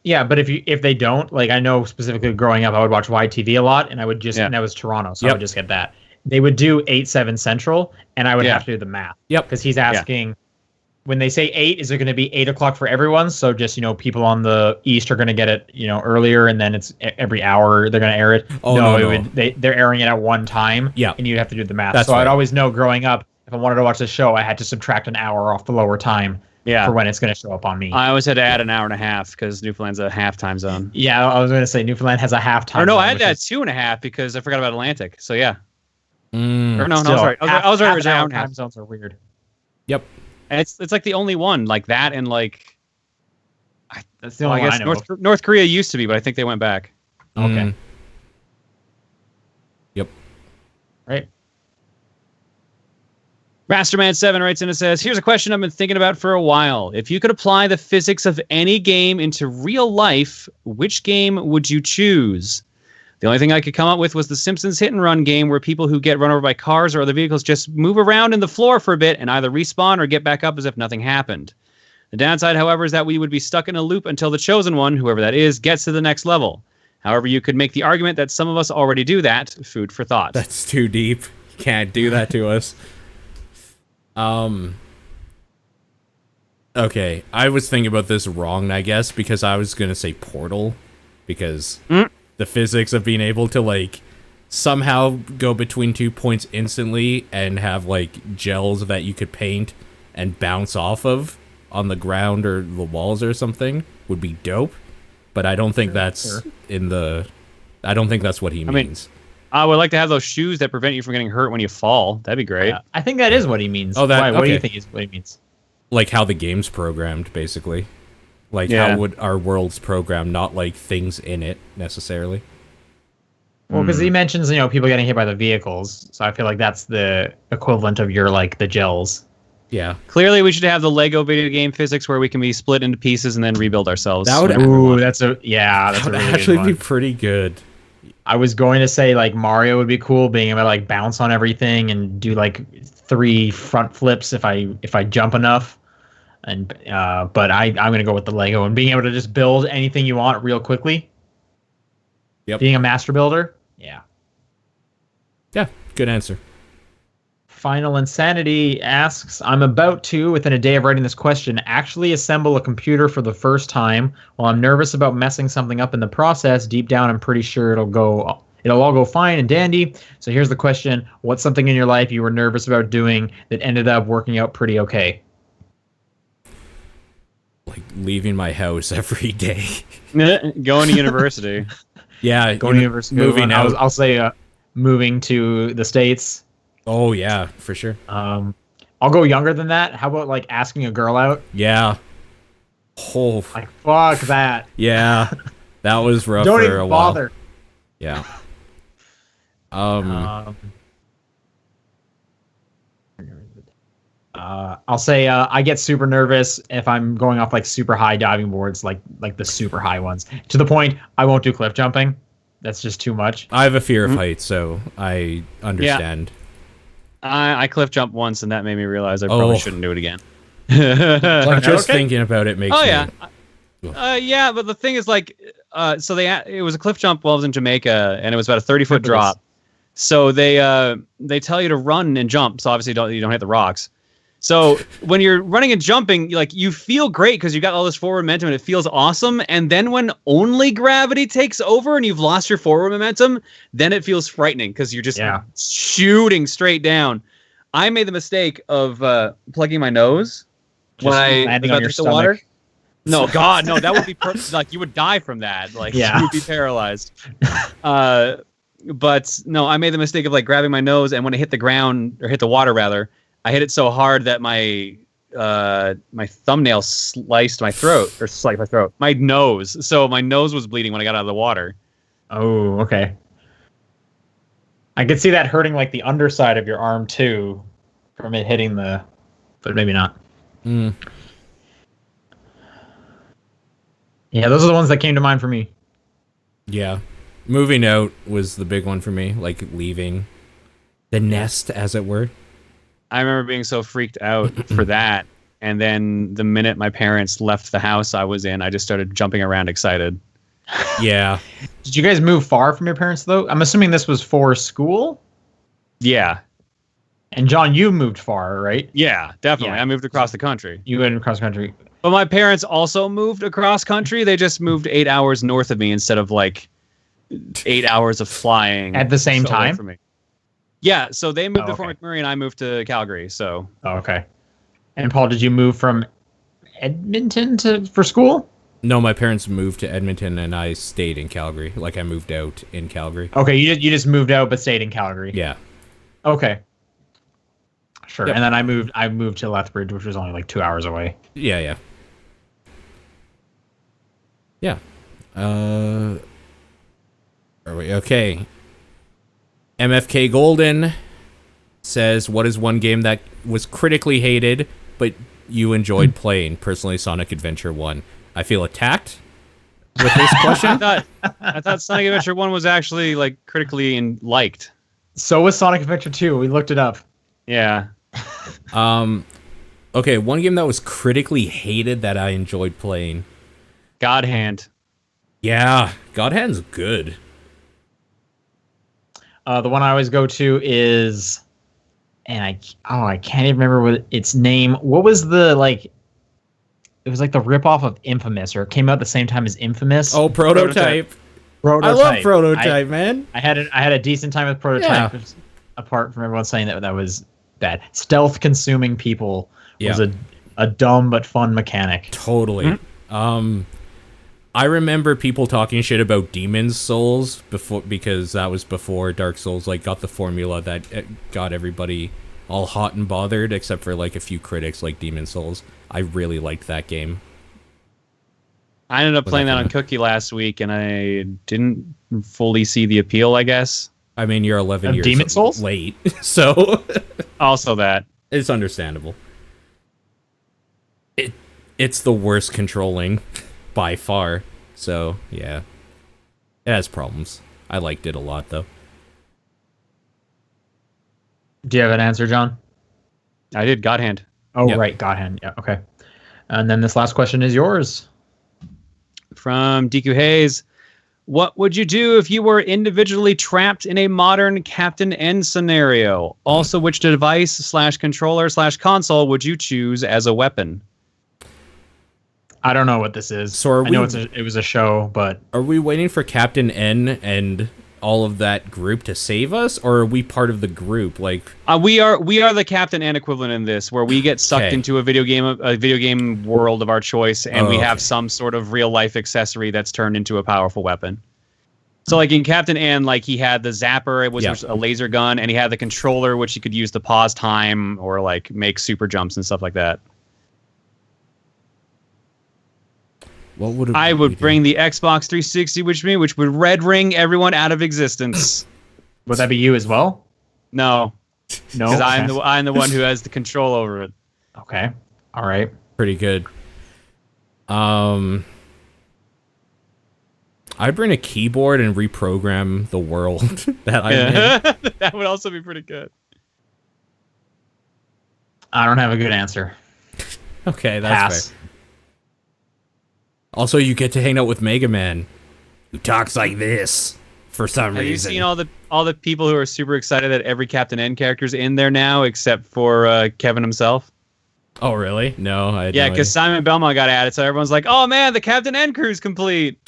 C: Yeah, but if they don't, like, I know specifically growing up, I would watch YTV a lot, and I would just, and that was Toronto, so I would just get that. They would do 8/7 Central, and I would have to do the math. Because he's asking, when they say 8, is it going to be 8 o'clock for everyone? So just, people on the East are going to get it, earlier, and then it's every hour they're going to air it.
A: Oh, no.
C: They're airing it at one time, and you'd have to do the math.
A: That's
C: I'd always know growing up, if I wanted to watch the show, I had to subtract an hour off the lower time for when it's going to show up on me.
B: I always had to add an hour and a half because Newfoundland's a half time zone.
C: Yeah, I was going to say Newfoundland has a half time zone.
B: I had that 2.5 because I forgot about Atlantic. So yeah. Or no, I was right.
C: I was right. Time zones are weird.
A: Yep.
B: And it's like the only one like that, and like
C: that's the only one I know.
B: North Korea used to be, but I think they went back.
C: Okay.
A: Yep.
C: Right.
B: Masterman7 writes in and says, here's a question I've been thinking about for a while. If you could apply the physics of any game into real life, which game would you choose? The only thing I could come up with was the Simpsons hit and run game where people who get run over by cars or other vehicles just move around in the floor for a bit and either respawn or get back up as if nothing happened. The downside, however, is that we would be stuck in a loop until the chosen one, whoever that is, gets to the next level. However, you could make the argument that some of us already do that. Food for thought.
A: That's too deep. You can't do that to us. Okay, I was thinking about this wrong, I guess, because I was going to say Portal, because the physics of being able to, like, somehow go between 2 points instantly and have, like, gels that you could paint and bounce off of on the ground or the walls or something would be dope, but I don't think that's I don't think that's what he means.
B: I would like to have those shoes that prevent you from getting hurt when you fall. That'd be great.
C: I think that is what he means.
A: Oh,
C: Why? What do you think is what he means?
A: Like how the game's programmed, basically. Like, how would our world's programmed, not like things in it necessarily.
C: Well, because he mentions, people getting hit by the vehicles, so I feel like that's the equivalent of your, like, the gels.
A: Yeah.
B: Clearly, we should have the Lego video game physics where we can be split into pieces and then rebuild ourselves.
A: That would
C: that's a really
A: actually
C: good one.
A: Be pretty good.
C: I was going to say, like, Mario would be cool, being able to, like, bounce on everything and do, like, 3 front flips if I jump enough. And but I'm going to go with the Lego and being able to just build anything you want real quickly.
A: Yep.
C: Being a master builder. Yeah.
A: Yeah, good answer.
C: Final Insanity asks, I'm about to, within a day of writing this question, actually assemble a computer for the first time. While I'm nervous about messing something up in the process, deep down I'm pretty sure it'll all go fine and dandy. So here's the question. What's something in your life you were nervous about doing that ended up working out pretty okay?
A: Like leaving my house every day.
B: Going to university.
A: Yeah,
C: going to university.
A: Moving out.
C: I'll say moving to the States.
A: Oh, yeah, for sure.
C: I'll go younger than that. How about, like, asking a girl out?
A: Yeah. Oh,
C: Like, fuck that.
A: yeah. That was rough
C: Don't
A: for
C: even
A: a while.
C: bother.
A: Yeah.
C: I'll say I get super nervous if I'm going off like super high diving boards, like the super high ones. To the point I won't do cliff jumping. That's just too much.
A: I have a fear of heights, so I understand.
B: I cliff jumped once, and that made me realize I probably shouldn't do it again.
A: Like just thinking about it makes me.
B: Yeah, but the thing is, like, so it was a cliff jump while I was in Jamaica, and it was about a 30-foot drop. So they tell you to run and jump. So obviously you don't hit the rocks. So when you're running and jumping, like you feel great because you got all this forward momentum and it feels awesome. And then when only gravity takes over and you've lost your forward momentum, then it feels frightening because you're just shooting straight down. I made the mistake of plugging my nose when I
C: landing
B: was
C: on your
B: the water.
C: stomach.
B: No, God, no, that would be like you would die from that. Like you would be paralyzed. But no, I made the mistake of like grabbing my nose, and when I hit the ground or hit the water rather, I hit it so hard that my thumbnail sliced my throat, my nose. So my nose was bleeding when I got out of the water.
C: Oh, okay. I could see that hurting like the underside of your arm too, from it hitting but maybe not.
A: Mm.
C: Yeah, those are the ones that came to mind for me.
A: Yeah. Moving out was the big one for me, like leaving the nest, as it were.
B: I remember being so freaked out for that. And then the minute my parents left the house I was in, I just started jumping around excited.
A: Yeah.
C: Did you guys move far from your parents, though? I'm assuming this was for school?
B: Yeah.
C: And John, you moved far, right?
B: Yeah, definitely.
C: Yeah.
B: I moved across the country.
C: You went across country.
B: But my parents also moved across country. They just moved 8 hours north of me instead of like 8 hours of flying.
C: At the same time?
B: For me. Yeah, so they moved to
C: okay.
B: Fort McMurray and I moved to Calgary. So.
C: Oh, okay. And Paul, did you move from Edmonton for school?
A: No, my parents moved to Edmonton and I stayed in Calgary. Like I moved out in Calgary.
C: Okay, you just moved out but stayed in Calgary.
A: Yeah.
C: Okay. Sure.
A: Yep.
C: And then I moved to Lethbridge, which was only like 2 hours away.
A: Yeah. Are we okay? MFK Golden says, what is one game that was critically hated, but you enjoyed playing? Personally, Sonic Adventure 1. I feel attacked with this question.
B: I thought Sonic Adventure 1 was actually like critically and liked.
C: So was Sonic Adventure 2. We looked it up.
B: Yeah.
A: Okay, one game that was critically hated that I enjoyed playing.
B: God Hand.
A: Yeah, God Hand's good.
C: The one I always go to is, and I can't even remember what its name. What was the like? It was like the ripoff of Infamous, or it came out at the same time as Infamous.
A: Oh, Prototype. I love Prototype, man.
C: I had a decent time with Prototype, apart from everyone saying that was bad. Stealth consuming people was a dumb but fun mechanic.
A: Totally. Mm-hmm. I remember people talking shit about Demon's Souls because that was before Dark Souls like got the formula that got everybody all hot and bothered, except for like a few critics like Demon's Souls. I really liked that game.
B: I ended up playing that on Cookie last week, and I didn't fully see the appeal, I guess.
A: I mean, you're 11 years
C: Demon's Souls?
A: late, so
B: also that
A: it's understandable. It's the worst controlling by far. So, yeah. It has problems. I liked it a lot, though.
C: Do you have an answer, John?
B: I did. God Hand.
C: Oh, right. God Hand. Yeah, okay. And then this last question is yours.
B: From DQ Hayes. What would you do if you were individually trapped in a modern Captain N scenario? Also, which device / controller / console would you choose as a weapon?
C: I don't know what this is.
A: So
C: I know it was a show, but
A: are we waiting for Captain N and all of that group to save us, or are we part of the group? Like
B: we are the Captain N equivalent in this, where we get sucked into a video game world of our choice, and we have some sort of real life accessory that's turned into a powerful weapon. So, like in Captain N, like he had the zapper, it was a laser gun, and he had the controller, which he could use to pause time or like make super jumps and stuff like that.
A: What would
B: I would bring the Xbox 360 with me, which would red ring everyone out of existence.
C: Would that be you as well?
B: No,
C: No,
B: because I'm the one who has the control over it.
C: Okay, all right.
A: pretty good. I'd bring a keyboard and reprogram the world that I'm in.
B: That would also be pretty good.
C: I don't have a good answer.
A: Okay, that's
C: Pass.
A: fair. Also, you get to hang out with Mega Man, who talks like this for some
B: Have
A: reason.
B: you seen all the people who are super excited that every Captain N character's in there now, except for Kevin himself?
A: Oh, really? No, I had
B: Yeah,
A: no
B: because
A: idea.
B: Simon Belmont got added, so everyone's like, "Oh man, the Captain N crew's complete."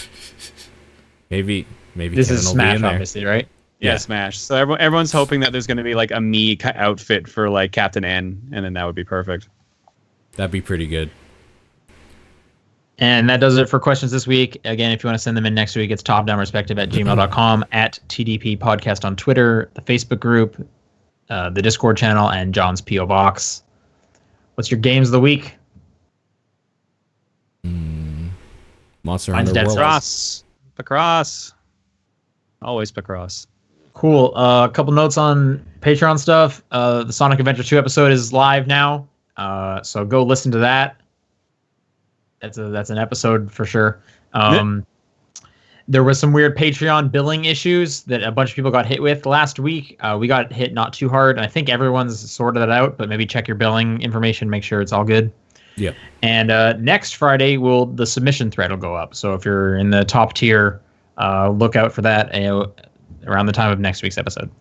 A: Maybe
C: This
A: Kevin
C: is
A: will be
C: Smash,
A: in there.
C: obviously, right?
B: Yeah, Smash. So everyone's hoping that there's going to be like a me outfit for like Captain N, and then that would be perfect.
A: That'd be pretty good.
C: And that does it for questions this week. Again, if you want to send them in next week, it's topdownperspective@gmail.com, at TDP Podcast on Twitter, the Facebook group, the Discord channel, and John's P.O. Box. What's your games of the week?
A: Monster
C: Mine's
A: Hunter
C: Dead
A: World.
C: Cells.
B: Picross. Always Picross.
C: Cool. A couple notes on Patreon stuff. The Sonic Adventure 2 episode is live now, so go listen to that. That's an episode for sure. There was some weird Patreon billing issues that a bunch of people got hit with last week. We got hit not too hard. I think everyone's sorted that out, but maybe check your billing information, make sure it's all good.
A: Yeah.
C: And next Friday, the submission thread will go up. So if you're in the top tier, look out for that around the time of next week's episode.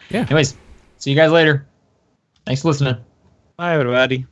A: Yeah.
C: Anyways, see you guys later. Thanks for listening.
B: Bye, everybody.